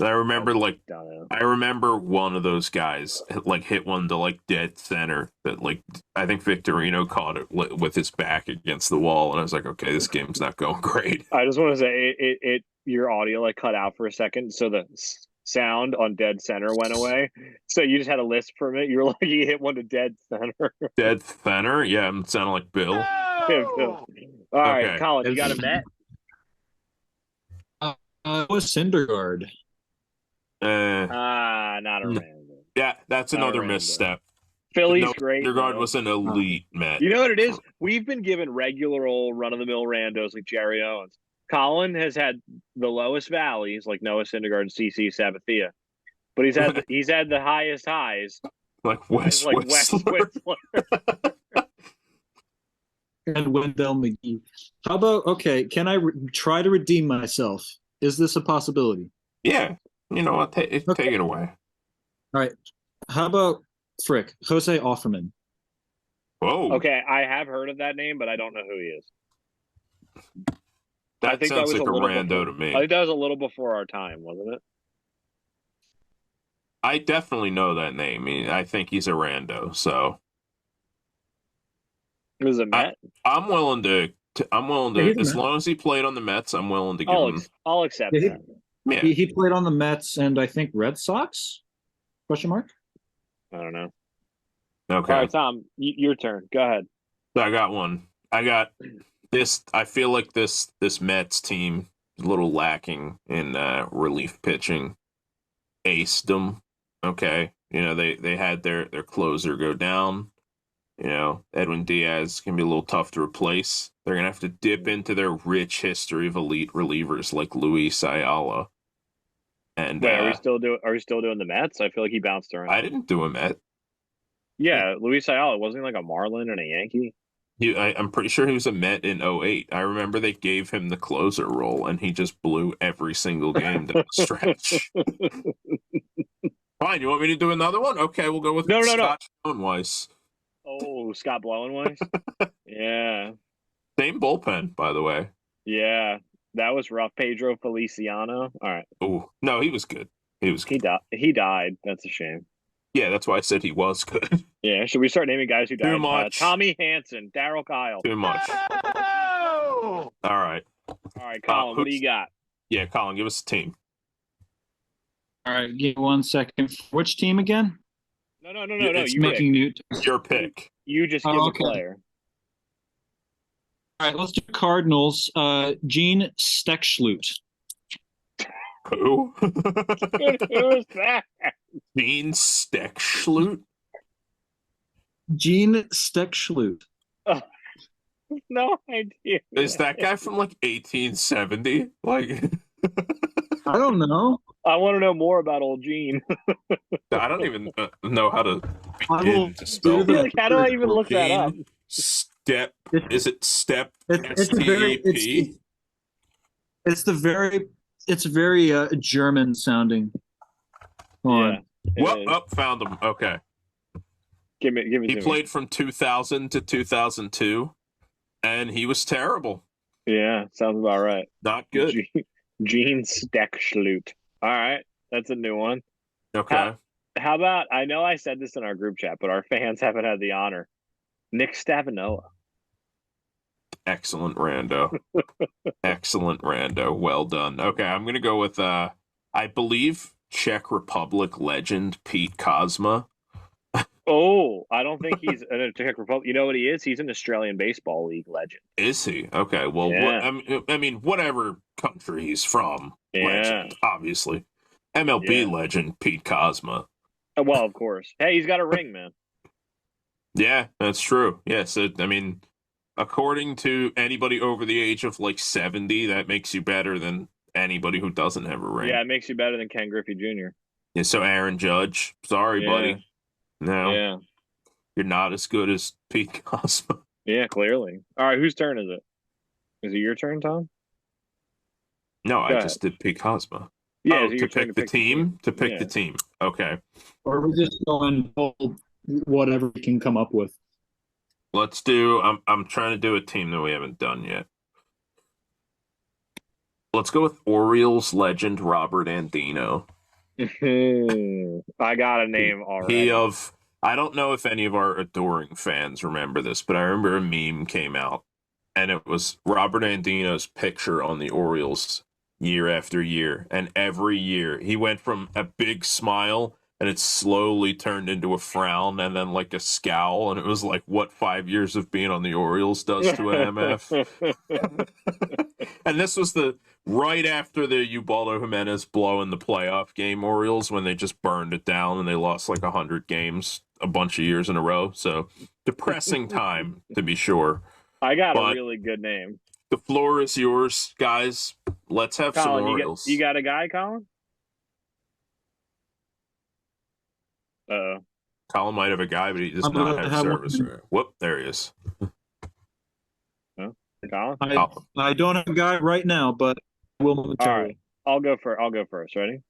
I remember one of those guys hit one to like dead center that like I think Victorino caught it with his back against the wall, and I was like, okay, this game's not going great. I just want to say it your audio like cut out for a second, so the sound on dead center went away. So you just had a lisp for a minute. You were like, you hit one to dead center. Dead center? Yeah, I'm sounding like Bill. Yeah, Bill. All right, Okay. Colin, you got a Met? It was Syndergaard. Not a random. Yeah, that's Not a another random. misstep. Philly's No, great. Syndergaard though. was an elite Met. You know what it is? We've been given regular old run-of-the-mill randos like Jerry Owens. Colin has had the lowest valleys like Noah Syndergaard and CC Sabathia, but he's had the highest highs Like Wes like Wes Whistler. Whistler. And Wendell McGee. How about, okay, can I try to redeem myself? Is this a possibility? Yeah. You know what? Take it away. All right. How about Frick, Jose Offerman? Whoa. Okay, I have heard of that name, but I don't know who he is. I That think sounds like a rando before, to me. I think that was a little before our time, wasn't it? I definitely know that name. I think he's a rando. So Was it Met? I'm willing to. Yeah, As long as he played on the Mets, I'm willing to give him. I'll accept Yeah, that. Yeah. He played on the Mets and I think Red Sox? Question mark? I don't know. Okay. All right, Tom, your turn. Go ahead. So I got one. I got this. I feel like this Mets team is a little lacking in relief pitching. Aced okay. You know, they had their closer go down. You know, Edwin Diaz can be a little tough to replace. They're gonna have to dip into their rich history of elite relievers like Luis Ayala. And Wait, are we still doing the Mets? I feel like he bounced around. I didn't do him at. Yeah, Luis Ayala, wasn't he like a Marlin and a Yankee? I'm pretty sure he was a Met in 08. I remember they gave him the closer role, and he just blew every single game down the stretch. Fine, you want me to do another one? Okay, we'll go with Scott Schoenweiss. Oh, Scott Blowenweiss? Yeah. Same bullpen, by the way. Yeah, that was rough. Pedro Feliciano. All right. Oh, no, he was good. He died. That's a shame. Yeah, that's why I said he was good. Yeah, should we start naming guys who died? Too much. Tommy Hanson, Darryl Kyle. Too much. Oh! All right. All right, Colin, what do you got? Yeah, Colin, give us a team. All right, give me 1 second. Which team again? No. It's You making new. Your pick. You just give a player. All right, let's do Cardinals. Gene Stechschlut. Who? Who is that? Gene Stechschlut? Gene Stechschlut. No idea. Is that guy from like 1870? Like, I don't know. I want to know more about old Gene. I don't even know how to I will begin to spell do that. Like, how do I even look that up? Step. Is it Step? It's very German sounding. Yeah. Well, found him. Okay. Give me. He played from 2000 to 2002, and he was terrible. Yeah, sounds about right. Not good. Gene Stechschlut. All right, that's a new one. Okay. How about, I know I said this in our group chat, but our fans haven't had the honor. Nick Stavinoa. Excellent rando. Excellent rando. Well done. Okay, I'm going to go with, I believe, Czech Republic legend Pete Kozma. Oh, I don't think he's a Czech Republic. You know what he is? He's an Australian Baseball League legend. Is he? Okay, well, Yeah. I mean, whatever country he's from, Yeah. legend, obviously. MLB legend Pete Kozma. Well, of course. Hey, he's got a ring, man. Yeah, that's true. Yeah, so, I mean, according to anybody over the age of like 70, that makes you better than anybody who doesn't have a ring. Yeah, it makes you better than Ken Griffey Jr. Yeah, so Aaron Judge, sorry, buddy. No, Yeah. you're not as good as Pete Kozma. Yeah, clearly. All right, whose turn is it? Is it your turn, Tom? No, I Go just did Pete Kozma. Yeah, Oh, is it to your turn pick the team? To pick Yeah. the team. Okay. Or we just go and pull whatever we can come up with. Let's do I'm trying to do a team that we haven't done yet. Let's go with Orioles legend Robert Andino. I got a name already. I don't know if any of our adoring fans remember this, but I remember a meme came out and it was Robert Andino's picture on the Orioles year after year. And every year he went from a big smile and it slowly turned into a frown and then like a scowl. And it was like what 5 years of being on the Orioles does to an MF. And this was right after the Ubaldo Jimenez blow in the playoff game Orioles when they just burned it down and they lost like 100 games a bunch of years in a row. So depressing time to be sure. I got a really good name. The floor is yours, guys. Let's have Collin, some Orioles. You got a guy, Collin? Collin might have a guy, but he does not have service. Whoop, there he is. Collin? I don't have a guy right now, but I will momentarily. All right. I'll go first. Ready?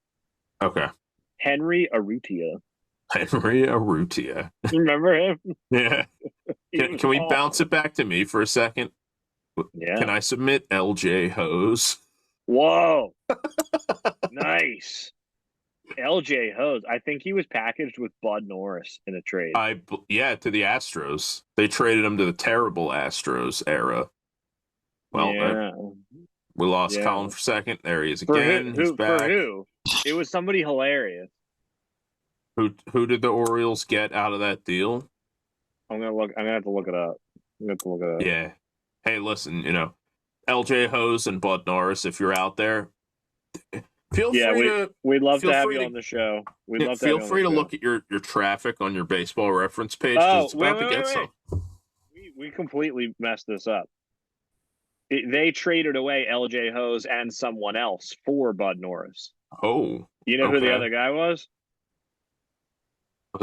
Okay. Henry Urrutia. Henry Urrutia. Remember him? Yeah. Can we bounce it back to me for a second? Yeah. Can I submit LJ Hose? Whoa. Nice. LJ Hose. I think he was packaged with Bud Norris in a trade. To the Astros. They traded him to the terrible Astros era. Well, yeah. We lost Collin for a second. There he is again. He's back. For who? It was somebody hilarious. Who did the Orioles get out of that deal? I'm gonna have to look it up. Yeah. Hey, listen, LJ Hose and Bud Norris, if you're out there, we'd love to have you on the show. Feel free to look at your traffic on your baseball reference page. It's about to get some. We completely messed this up. They traded away LJ Hose and someone else for Bud Norris. Oh. You know who the other guy was?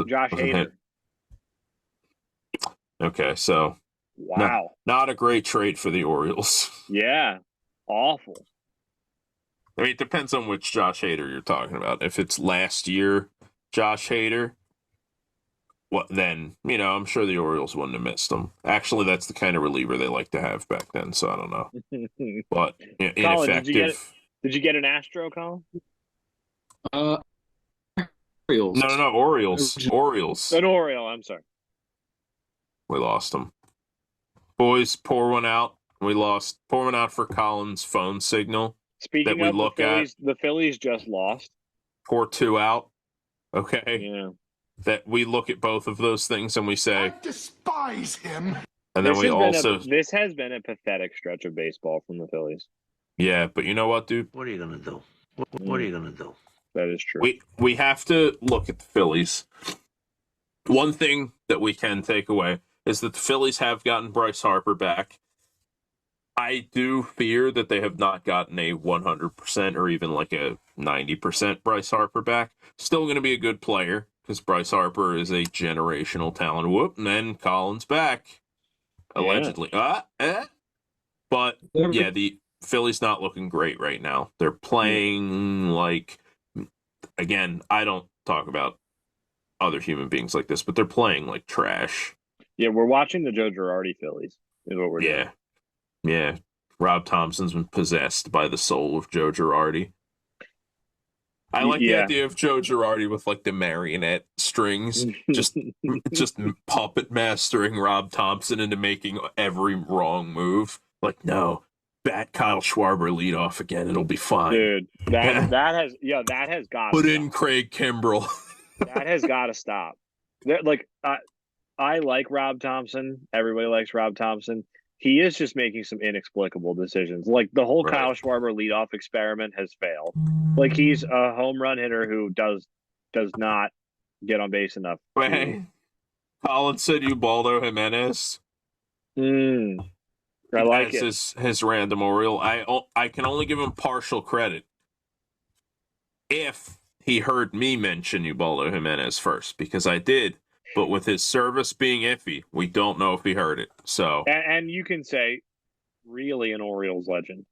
Josh Hader. Okay, so wow. Not a great trade for the Orioles. Yeah. Awful. I mean, it depends on which Josh Hader you're talking about. If it's last year Josh Hader, then, I'm sure the Orioles wouldn't have missed him. Actually, that's the kind of reliever they like to have back then, so I don't know. But ineffective. Collin, did you get an Astro, Collin? Orioles. No, Orioles. An Oriole, I'm sorry. We lost him. Boys, pour one out. Pour one out for Collin's phone signal. Speaking of the Phillies just lost. Pour two out. Okay. Yeah. That we look at both of those things and we say, I despise him. And then this has been a pathetic stretch of baseball from the Phillies. Yeah, but you know what, dude? What are you gonna do? What are you gonna do? That is true. We have to look at the Phillies. One thing that we can take away is that the Phillies have gotten Bryce Harper back. I do fear that they have not gotten a 100% or even like a 90% Bryce Harper back. Still going to be a good player because Bryce Harper is a generational talent. Whoop, and then Collin's back. Allegedly. Yeah. But, yeah, the Phillies not looking great right now. They're playing like, again, I don't talk about other human beings like this, but they're playing like trash. Yeah, we're watching the Joe Girardi Phillies is what we're doing. Yeah. Rob Thompson's been possessed by the soul of Joe Girardi. I like the idea of Joe Girardi with like the marionette strings, just puppet mastering Rob Thompson into making every wrong move. Like, no, bat Kyle Schwarber lead off again. It'll be fine. Dude, that has got to put in Craig Kimbrell. That has got to stop. Like, I like Rob Thompson. Everybody likes Rob Thompson. He is just making some inexplicable decisions. Like the whole Kyle Schwarber leadoff experiment has failed. Like he's a home run hitter who does not get on base enough. Wait, Collin said Ubaldo Jimenez. I like it. His random Oriole. I can only give him partial credit if he heard me mention Ubaldo Jimenez first, because I did. But with his service being iffy, we don't know if he heard it. So, and you can say, really an Orioles legend.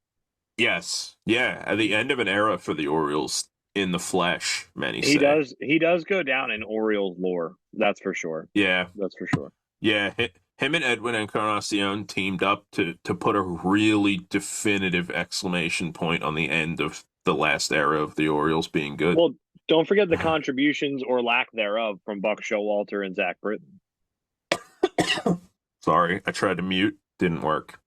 Yes, yeah, at the end of an era for the Orioles in the flesh. He does go down in Orioles lore. That's for sure. Yeah, that's for sure. Yeah, him and Edwin Encarnacion teamed up to put a really definitive exclamation point on the end of the last era of the Orioles being good. Well, don't forget the contributions or lack thereof from Buck Showalter and Zach Britton. Sorry, I tried to mute. Didn't work.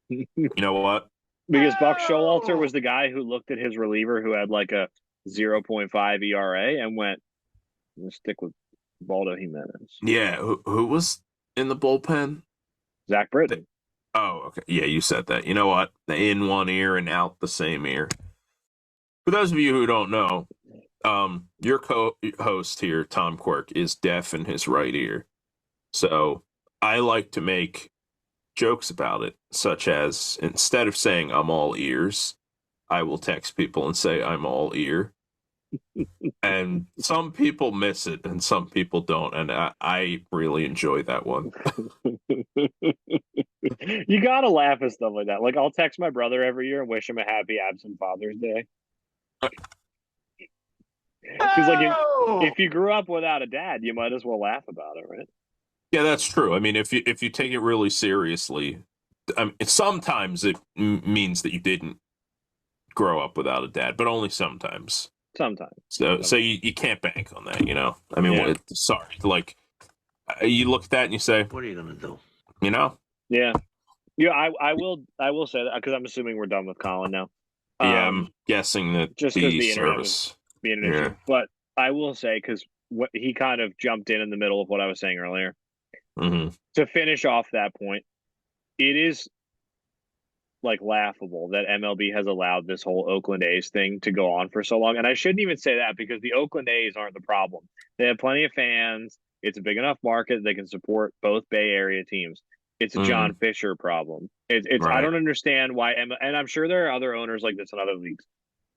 You know what? Because Buck Showalter was the guy who looked at his reliever who had like a 0.5 ERA and went, "I'm gonna stick with Baldo Jimenez." Yeah, who was in the bullpen? Zach Britton. Oh, okay. Yeah, you said that. You know what? In one ear and out the same ear. For those of you who don't know, your co-host here, Tom Quirk, is deaf in his right ear. So I like to make jokes about it, such as instead of saying I'm all ears, I will text people and say I'm all ear. And some people miss it and some people don't. And I really enjoy that one. You gotta laugh at stuff like that. Like I'll text my brother every year and wish him a happy absent Father's Day. Because if you grew up without a dad, you might as well laugh about it, right? Yeah, that's true. I mean, if you take it really seriously, I mean, sometimes it means that you didn't grow up without a dad, but only sometimes. Sometimes. So you can't bank on that, you know. I mean, sorry, like you look at that and you say, What are you gonna do? You know? Yeah. Yeah, I will say that because I'm assuming we're done with Collin now. Yeah, I'm guessing that just because the internet was service being an issue. But I will say, because what he kind of jumped in the middle of what I was saying earlier. Mm-hmm. To finish off that point, it is like laughable that MLB has allowed this whole Oakland A's thing to go on for so long. And I shouldn't even say that because the Oakland A's aren't the problem. They have plenty of fans. It's a big enough market they can support both Bay Area teams. It's a John Fisher problem. It's right. I don't understand why and I'm sure there are other owners like this in other leagues.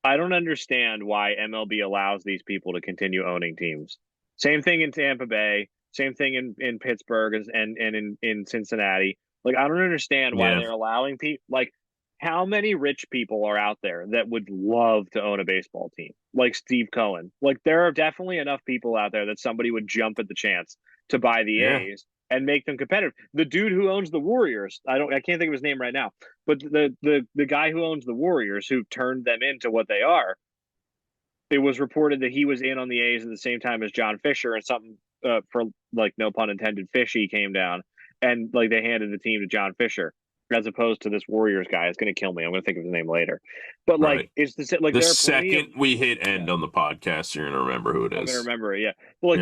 I don't understand why MLB allows these people to continue owning teams. Same thing in Tampa Bay, same thing in Pittsburgh and in Cincinnati. Like, I don't understand why they're allowing people. Like, how many rich people are out there that would love to own a baseball team? Like Steve Cohen. Like, there are definitely enough people out there that somebody would jump at the chance to buy the A's and make them competitive. The dude who owns the Warriors, I can't think of his name right now, but the guy who owns the Warriors, who turned them into what they are, it was reported that he was in on the A's at the same time as John Fisher, and something for like no pun intended, fishy came down, and like they handed the team to John Fisher as opposed to this Warriors guy. It's going to kill me. I'm going to think of his name later. But like, it's like the second we hit end on the podcast, you're going to remember who it is. I'm going to remember it. Yeah. But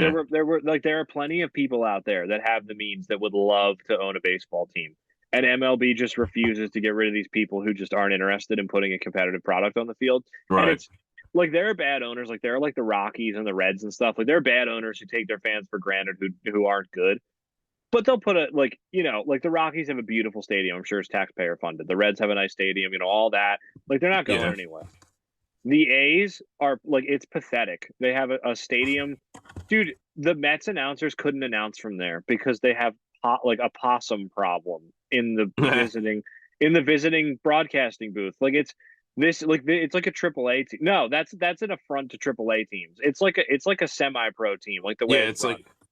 like there are plenty of people out there that have the means that would love to own a baseball team. And MLB just refuses to get rid of these people who just aren't interested in putting a competitive product on the field. Right. And it's like, there are bad owners, like there are like the Rockies and the Reds and stuff. Like, there are bad owners who take their fans for granted who aren't good. But they'll put like the Rockies have a beautiful stadium. I'm sure it's taxpayer funded. The Reds have a nice stadium, all that. Like, they're not going anywhere. The A's are like, it's pathetic. They have a stadium. Dude, the Mets announcers couldn't announce from there because they have like a possum problem in the visiting broadcasting booth. Like, it's like a AAA team. No, that's an affront to AAA teams. It's like a semi-pro team. Like the way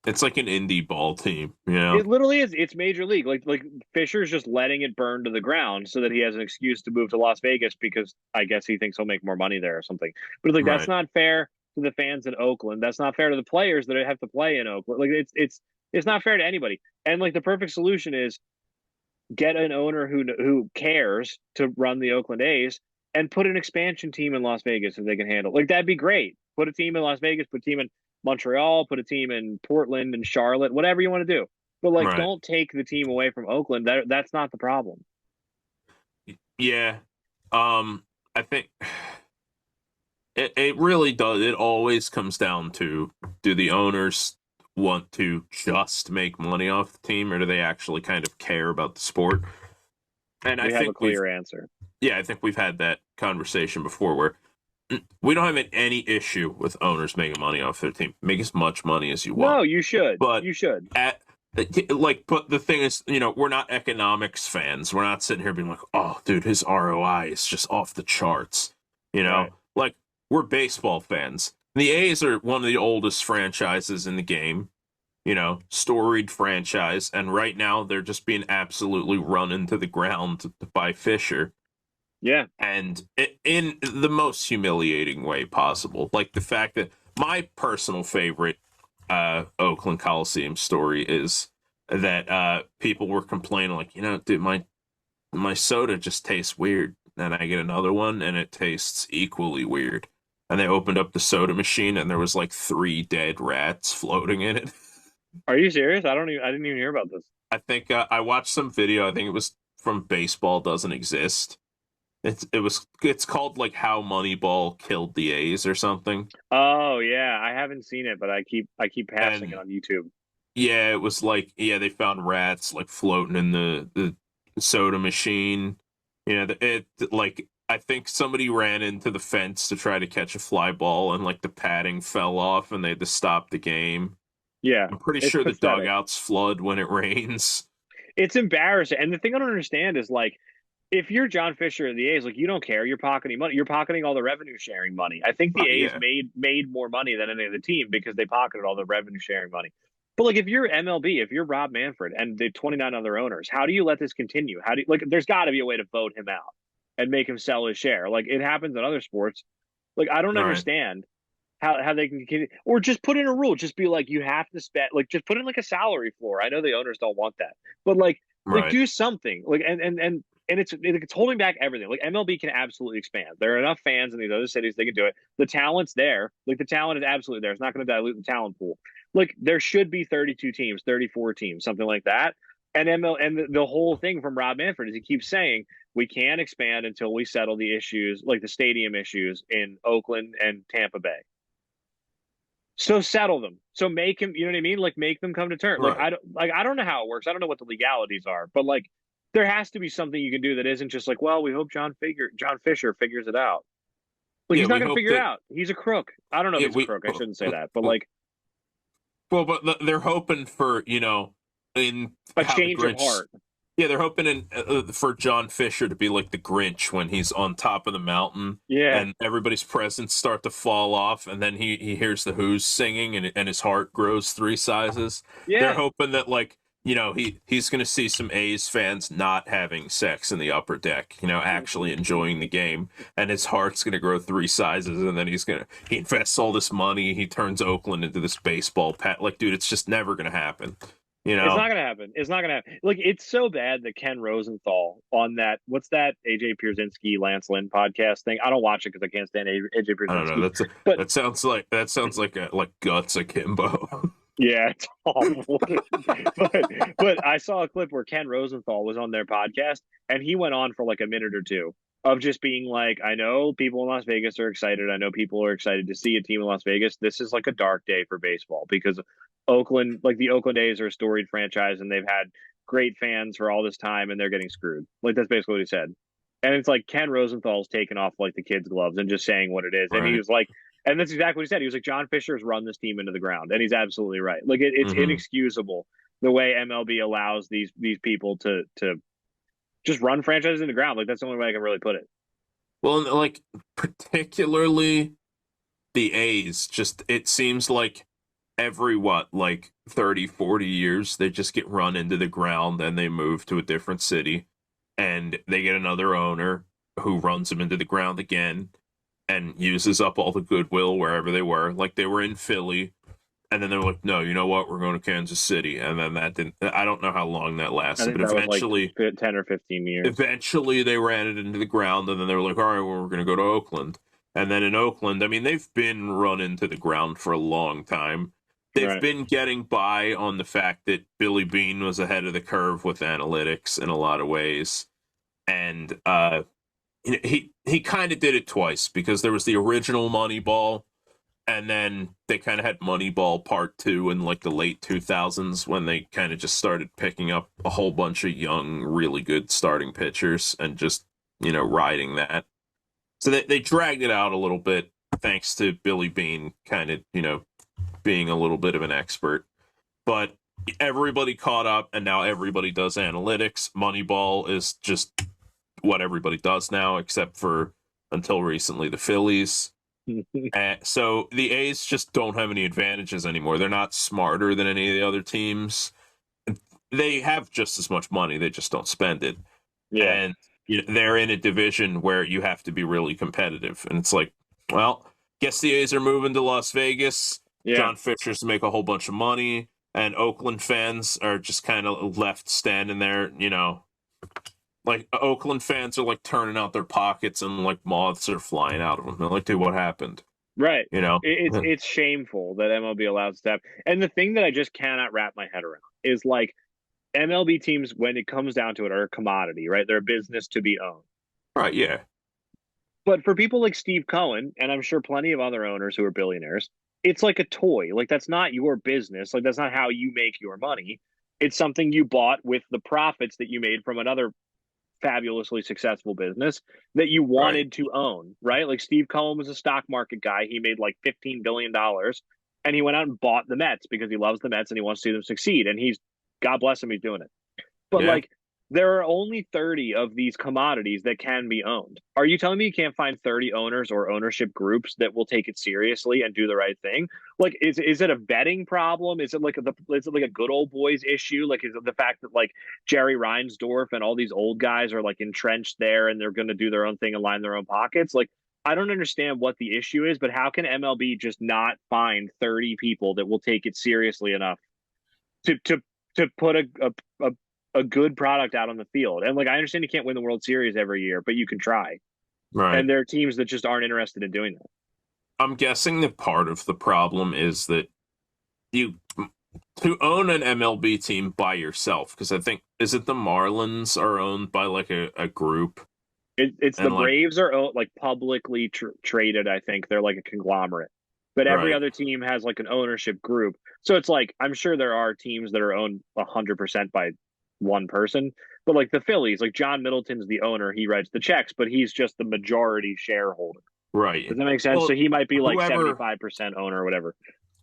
it's like an indie ball team. Yeah, it literally is. It's major league. Like Fisher's just letting it burn to the ground so that he has an excuse to move to Las Vegas because I guess he thinks he'll make more money there or something. But it's like, that's not fair to the fans in Oakland. That's not fair to the players that have to play in Oakland. Like, it's not fair to anybody. And like, the perfect solution is get an owner who cares to run the Oakland A's and put an expansion team in Las Vegas if they can handle. Like, that'd be great. Put a team in Las Vegas, put a team in Montreal, put a team in Portland and Charlotte, whatever you want to do. But like, don't take the team away from Oakland. That's not the problem. Yeah. I think it really does. It always comes down to, do the owners want to just make money off the team, or do they actually kind of care about the sport? And I think have a clear answer. Yeah, I think we've had that conversation before where we don't have any issue with owners making money off their team. Make as much money as you want. No, you should. But you should. But the thing is, we're not economics fans. We're not sitting here being like, oh, dude, his ROI is just off the charts. Like, we're baseball fans. The A's are one of the oldest franchises in the game. Storied franchise. And right now, they're just being absolutely run into the ground by Fisher. Yeah. And in the most humiliating way possible. Like, the fact that my personal favorite Oakland Coliseum story is that people were complaining, like, dude, my soda just tastes weird. and I get another one, and it tastes equally weird. And they opened up the soda machine, and there was like 3 dead rats floating in it. Are you serious? I didn't even hear about this. I think I watched some video. I think it was from Baseball Doesn't Exist. It's called like How Moneyball Killed the A's or something. Oh yeah, I haven't seen it, but I keep passing And it on YouTube. yeah, it was like they found rats like floating in the soda machine. It like I think somebody ran into the fence to try to catch a fly ball and like the padding fell off and they had to stop the game. Yeah, I'm pretty it's sure the pathetic. dugouts flood when it rains. It's embarrassing. And the thing I don't understand is like, if you're John Fisher of the A's, like you don't care. You're pocketing money. You're pocketing all the revenue sharing money. I think the A's Yeah. made more money than any other team because they pocketed all the revenue sharing money. But like, if you're MLB, if you're Rob Manfred and the 29 other owners, how do you let this continue? How do you, like? There's got to be a way to vote him out and make him sell his share. Like it happens in other sports. Like I don't Right. understand how they can continue, or just put in a rule. Just be like, you have to spend, like, just put in like a salary floor. I know the owners don't want that, but like Right. do something. Like and it's holding back everything. Like MLB can absolutely expand. There are enough fans in these other cities they can do it. The talent's there. Like the talent is absolutely there. It's not going to dilute the talent pool. Like there should be 32 teams, 34 teams, something like that. And the whole thing from Rob Manfred is he keeps saying we can't expand until we settle the issues, like the stadium issues in Oakland and Tampa Bay. So settle them. So make him, you know what I mean? Like make them come to terms. Right. Like I don't know how it works. I don't know what the legalities are, but like there has to be something you can do that isn't just like, well, we hope John Fisher figures it out. Like he's not going to figure it out. He's a crook. I don't know if he's a crook. I shouldn't say that, but like, well, but they're hoping for in a change of heart. Yeah, they're hoping for John Fisher to be like the Grinch when he's on top of the mountain. Yeah. And everybody's presents start to fall off, and then he hears the Who's singing, and his heart grows 3 sizes. Yeah. They're hoping that he's going to see some A's fans not having sex in the upper deck, actually enjoying the game, and his heart's going to grow 3 sizes, and then he invests all this money, he turns Oakland into this baseball pet. Like, dude, it's just never going to happen. It's not going to happen. It's not going to happen. Like, it's so bad that Ken Rosenthal on that, what's that AJ Pierzynski, Lance Lynn podcast thing? I don't watch it because I can't stand AJ Pierzynski. I don't know. That sounds like Guts Akimbo. Yeah, it's awful. but I saw a clip where Ken Rosenthal was on their podcast, and he went on for like a minute or two of just being like, I know people in Las Vegas are excited. I know people are excited to see a team in Las Vegas. This is like a dark day for baseball because Oakland, like the Oakland A's are a storied franchise and they've had great fans for all this time and they're getting screwed. Like that's basically what he said. And it's like Ken Rosenthal's taking off like the kids' gloves and just saying what it is. And he was like, and that's exactly what he said. He was like, John Fisher has run this team into the ground. And he's absolutely right. Like it's inexcusable the way MLB allows these people to just run franchises in the ground. Like that's the only way I can really put it. Well, like particularly the A's, just it seems like every 30, 40 years they just get run into the ground and they move to a different city and they get another owner who runs them into the ground again and uses up all the goodwill wherever they were. Like they were in Philly and then they were like, no, you know what? We're going to Kansas City. And then that didn't, I don't know how long that lasted, but eventually, like 10 or 15 years. Eventually they ran it into the ground and then they were like, all right, well, we're going to go to Oakland. And then in Oakland, I mean, they've been run into the ground for a long time. They've been getting by on the fact that Billy Beane was ahead of the curve with analytics in a lot of ways. And he kind of did it twice because there was the original Moneyball, and then they kind of had Moneyball Part 2 in like the late 2000s when they kind of just started picking up a whole bunch of young, really good starting pitchers and just, riding that. So they dragged it out a little bit thanks to Billy Beane kind of, being a little bit of an expert. But everybody caught up, and now everybody does analytics. Moneyball is just what everybody does now, except for, until recently, the Phillies. So the A's just don't have any advantages anymore. They're not smarter than any of the other teams. They have just as much money. They just don't spend it. Yeah. And they're in a division where you have to be really competitive. And it's like, well, guess the A's are moving to Las Vegas. Yeah. John Fisher's to make a whole bunch of money. And Oakland fans are just kind of left standing there, like Oakland fans are like turning out their pockets and like moths are flying out of them. They're like, dude, what happened? Right. You know, It's shameful that MLB allows that. And the thing that I just cannot wrap my head around is like MLB teams, when it comes down to it, are a commodity, right? They're a business to be owned. right? Yeah, But for people like Steve Cohen, and I'm sure plenty of other owners who are billionaires, it's like a toy. Like that's not your business. Like that's not how you make your money. It's something you bought with the profits that you made from another fabulously successful business that you wanted to own, right? Like Steve Cohen was a stock market guy. He made like $15 billion and he went out and bought the Mets because he loves the Mets and he wants to see them succeed. And he's, God bless him, he's doing it. But Yeah. like, there are only 30 of these commodities that can be owned. Are you telling me you can't find 30 owners or ownership groups that will take it seriously and do the right thing? Like, is it a vetting problem? Is it like a good old boys issue? Like, is it the fact that like Jerry Reinsdorf and all these old guys are like entrenched there and they're going to do their own thing and line their own pockets? Like, I don't understand what the issue is, but how can MLB just not find 30 people that will take it seriously enough to put a good product out on the field? And like, I understand you can't win the World Series every year, but you can try. right. And there are teams that just aren't interested in doing that. I'm guessing that part of the problem is that you to own an MLB team by yourself, because I think is it the Marlins are owned by like a group. It's And the like- Braves are like publicly traded. I think they're like a conglomerate, but every Right. other team has like an ownership group. So it's like, I'm sure there are teams that are owned 100% by one person, but like the Phillies, like John Middleton's the owner. He writes the checks, but he's just the majority shareholder. Right. Does that make sense? Well, So he might be like whoever- 75% owner or whatever.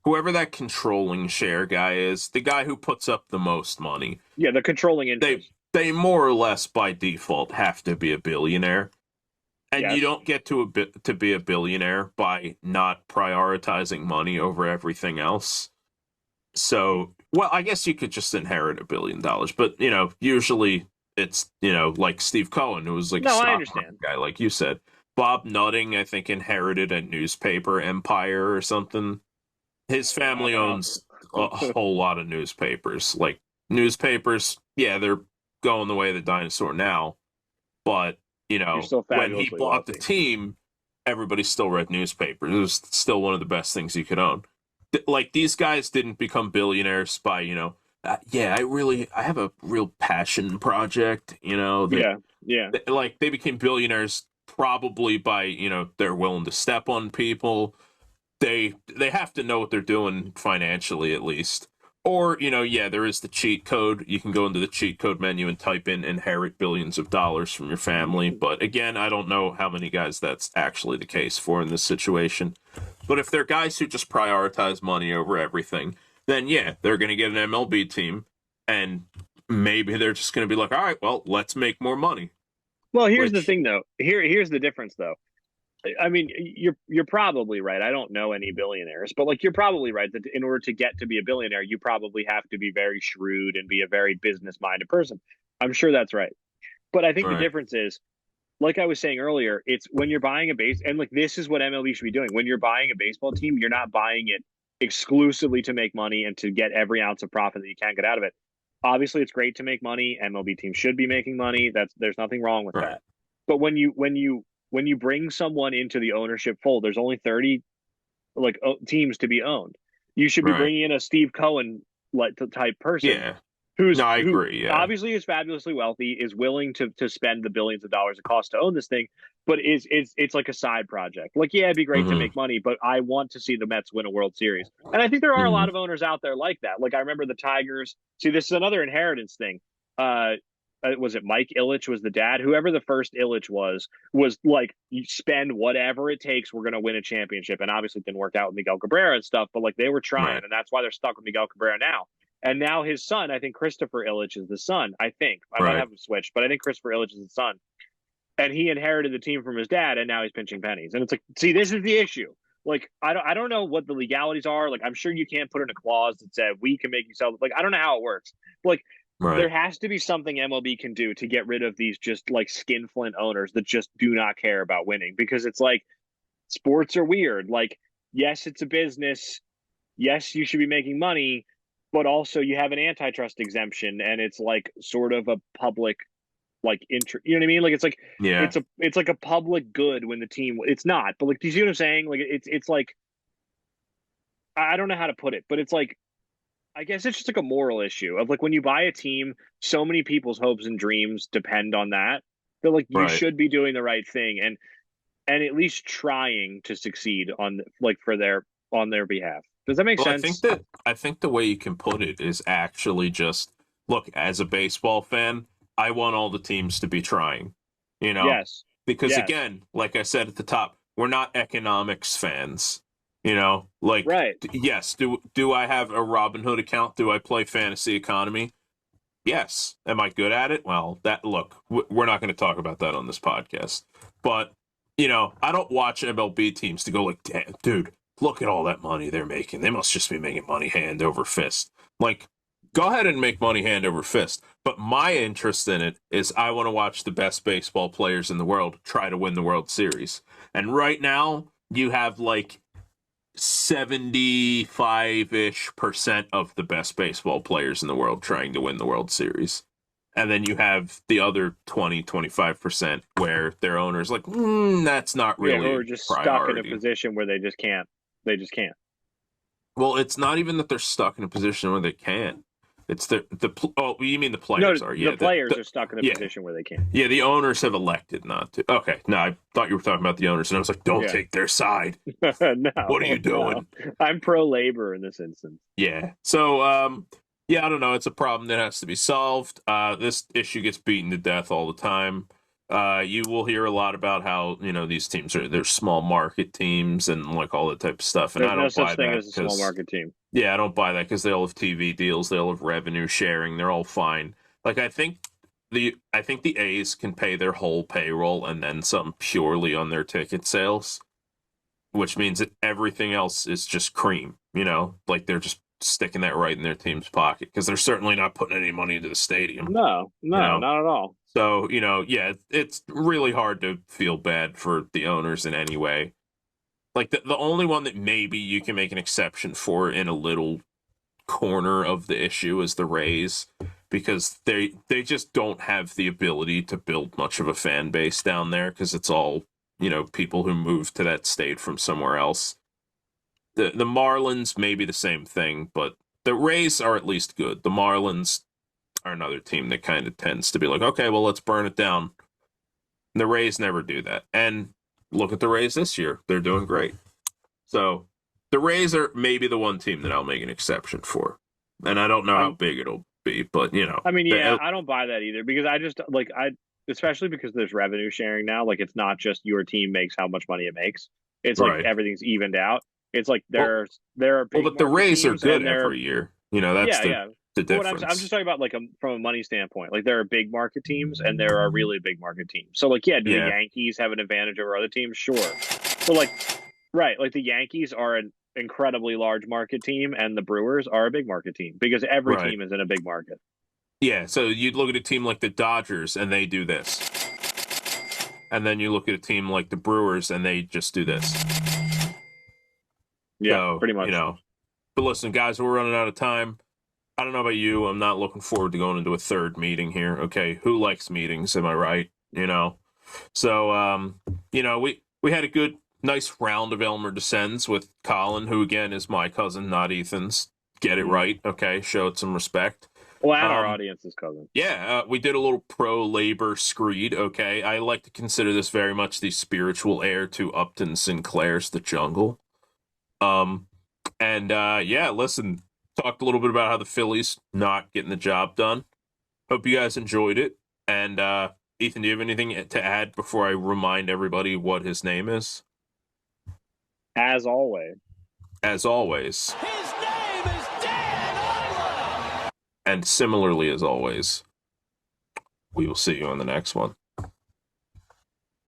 Whoever that controlling share guy is, the guy who puts up the most money, Yeah, the controlling interest. they more or less by default have to be a billionaire. And Yes. you don't get to be a billionaire by not prioritizing money over everything else. So, well, I guess you could just inherit $1 billion, but you know, usually it's, you know, like Steve Cohen, who was like No, a I stock understand. market guy, like you said. Bob Nutting, I think, inherited a newspaper empire or something. His family I don't know. owns a whole lot of newspapers. Like newspapers, yeah, they're going the way of the dinosaur now, but you know, You're still when he fabulously bought the wealthy. team, everybody still read newspapers. It was still one of the best things you could own. Like these guys didn't become billionaires by, you know, yeah, I have a real passion project, you know. Yeah. Like they became billionaires probably by, you know, they're willing to step on people. They have to know what they're doing financially at least. Or, you know, yeah, there is the cheat code. You can go into the cheat code menu and type in inherit billions of dollars from your family. But again, I don't know how many guys that's actually the case for in this situation. But if they're guys who just prioritize money over everything, then yeah, they're going to get an MLB team. And maybe they're just going to be like, all right, well, let's make more money. Well, here's the Which- thing, though. Here's the difference, though. I mean, you're probably right. I don't know any billionaires, but like you're probably right that in order to get to be a billionaire, you probably have to be very shrewd and be a very business-minded person. I'm sure that's right. But I think Right. the difference is, like I was saying earlier, it's when you're buying a base, and like this is what MLB should be doing. When you're buying a baseball team, you're not buying it exclusively to make money and to get every ounce of profit that you can get out of it. Obviously, it's great to make money. MLB teams should be making money. There's nothing wrong with Right. that. But when you bring someone into the ownership fold, there's only 30 like teams to be owned. You should be Right. bringing in a Steve Cohen type person Yeah. who No, I agree, yeah. obviously is fabulously wealthy, is willing to spend the billions of dollars it costs to own this thing, but it's like a side project. Like, yeah, it'd be great to Mhm. make money, but I want to see the Mets win a World Series. And I think there are a lot Mhm. of owners out there like that. Like I remember the Tigers. See, this is another inheritance thing. Was it Mike Ilitch was the dad? Whoever the first Ilitch was like, you spend whatever it takes, we're going to win a championship. And obviously it didn't work out with Miguel Cabrera and stuff, but like they were trying, Right. and that's why they're stuck with Miguel Cabrera now. And now his son, I think Christopher Ilitch is the son. I think I might Right. have him switched, but I think Christopher Ilitch is the son. And he inherited the team from his dad, and now he's pinching pennies. And it's like, see, this is the issue. Like, I don't know what the legalities are. Like, I'm sure you can't put in a clause that said we can make you sell. Like, I don't know how it works. But, like, Right. there has to be something MLB can do to get rid of these just like skinflint owners that just do not care about winning, because it's like sports are weird. Like, yes, it's a business. Yes, you should be making money, but also you have an antitrust exemption, and it's like sort of a public like you know what I mean? Like it's like Yeah. it's like a public good when the team it's not, but like do you see what I'm saying? Like it's like I don't know how to put it, but it's like I guess it's just like a moral issue of like when you buy a team, so many people's hopes and dreams depend on that. That like you Right. should be doing the right thing and at least trying to succeed on like for their on their behalf. Does that make Well, sense? I think the way you can put it is actually just look, as a baseball fan, I want all the teams to be trying, you know, Yes. because Yes. again, like I said at the top, we're not economics fans, you know, like Right. yes, do I have a Robinhood account? Do I play fantasy economy? Yes. Am I good at it? Well, that look, we're not going to talk about that on this podcast. But, you know, I don't watch MLB teams to go like, damn, dude, look at all that money they're making. They must just be making money hand over fist. Like, go ahead and make money hand over fist. But my interest in it is I want to watch the best baseball players in the world try to win the World Series. And right now, you have like 75-ish% of the best baseball players in the world trying to win the World Series. And then you have the other 20-25% where their owner's like, that's not really who are a just priority. stuck in a position where they just can't. Well, it's not even that they're stuck in a position where they can't. It's oh, you mean the players are? Yeah, the players are stuck in a position where they can't. Yeah, the owners have elected not to. Okay, no, I thought you were talking about the owners, and I was like, don't Yeah. take their side. No, What are you doing? No. I'm pro labor in this instance. Yeah. So, yeah, I don't know. It's a problem that has to be solved. This issue gets beaten to death all the time. You will hear a lot about how, you know, these teams they're small market teams and like all that type of stuff. And There's I don't no such buy thing that as a small market team. Yeah, I don't buy that because they all have TV deals, they all have revenue sharing, they're all fine. Like I think the A's can pay their whole payroll and then some purely on their ticket sales, which means that everything else is just cream, you know, like they're just sticking that right in their team's pocket because they're certainly not putting any money into the stadium. No, not at all. So, you know, yeah, it's really hard to feel bad for the owners in any way. Like the only one that maybe you can make an exception for in a little corner of the issue is the Rays, because they just don't have the ability to build much of a fan base down there because it's all, you know, people who moved to that state from somewhere else. The Marlins may be the same thing, but the Rays are at least good. The Marlins are another team that kind of tends to be like, okay, well, let's burn it down. The Rays never do that. And look at the Rays this year. They're doing great. So the Rays are maybe the one team that I'll make an exception for. And I don't know how big it'll be, but, you know. I mean, yeah, I don't buy that either because I just, like, especially because there's revenue sharing now. Like, it's not just your team makes how much money it makes. It's like everything's evened out. It's like there are big but the Rays are good every year. You know, that's the difference. I'm just talking about like from a money standpoint. Like there are big market teams and there are really big market teams. So like, do the Yankees have an advantage over other teams? Sure. But like, right, like the Yankees are an incredibly large market team and the Brewers are a big market team because every team is in a big market. Yeah, so you'd look at a team like the Dodgers and they do this. And then you look at a team like the Brewers and they just do this. Yeah, so, pretty much. You know, but listen, guys, we're running out of time. I don't know about you. I'm not looking forward to going into a third meeting here. Okay, who likes meetings? Am I right? You know, so you know, we had a good, nice round of Elmer Dessens with Collin, who again is my cousin, not Ethan's. Get it right, okay? Show it some respect. Well, and our audience's cousin. Yeah, we did a little pro-labor screed, okay? I like to consider this very much the spiritual heir to Upton Sinclair's The Jungle. Yeah, listen, talked a little bit about how the Phillies not getting the job done. Hope you guys enjoyed it. And Ethan, do you have anything to add before I remind everybody what his name is? As always. As always. His name is Dan Arlo! And similarly as always, we will see you on the next one.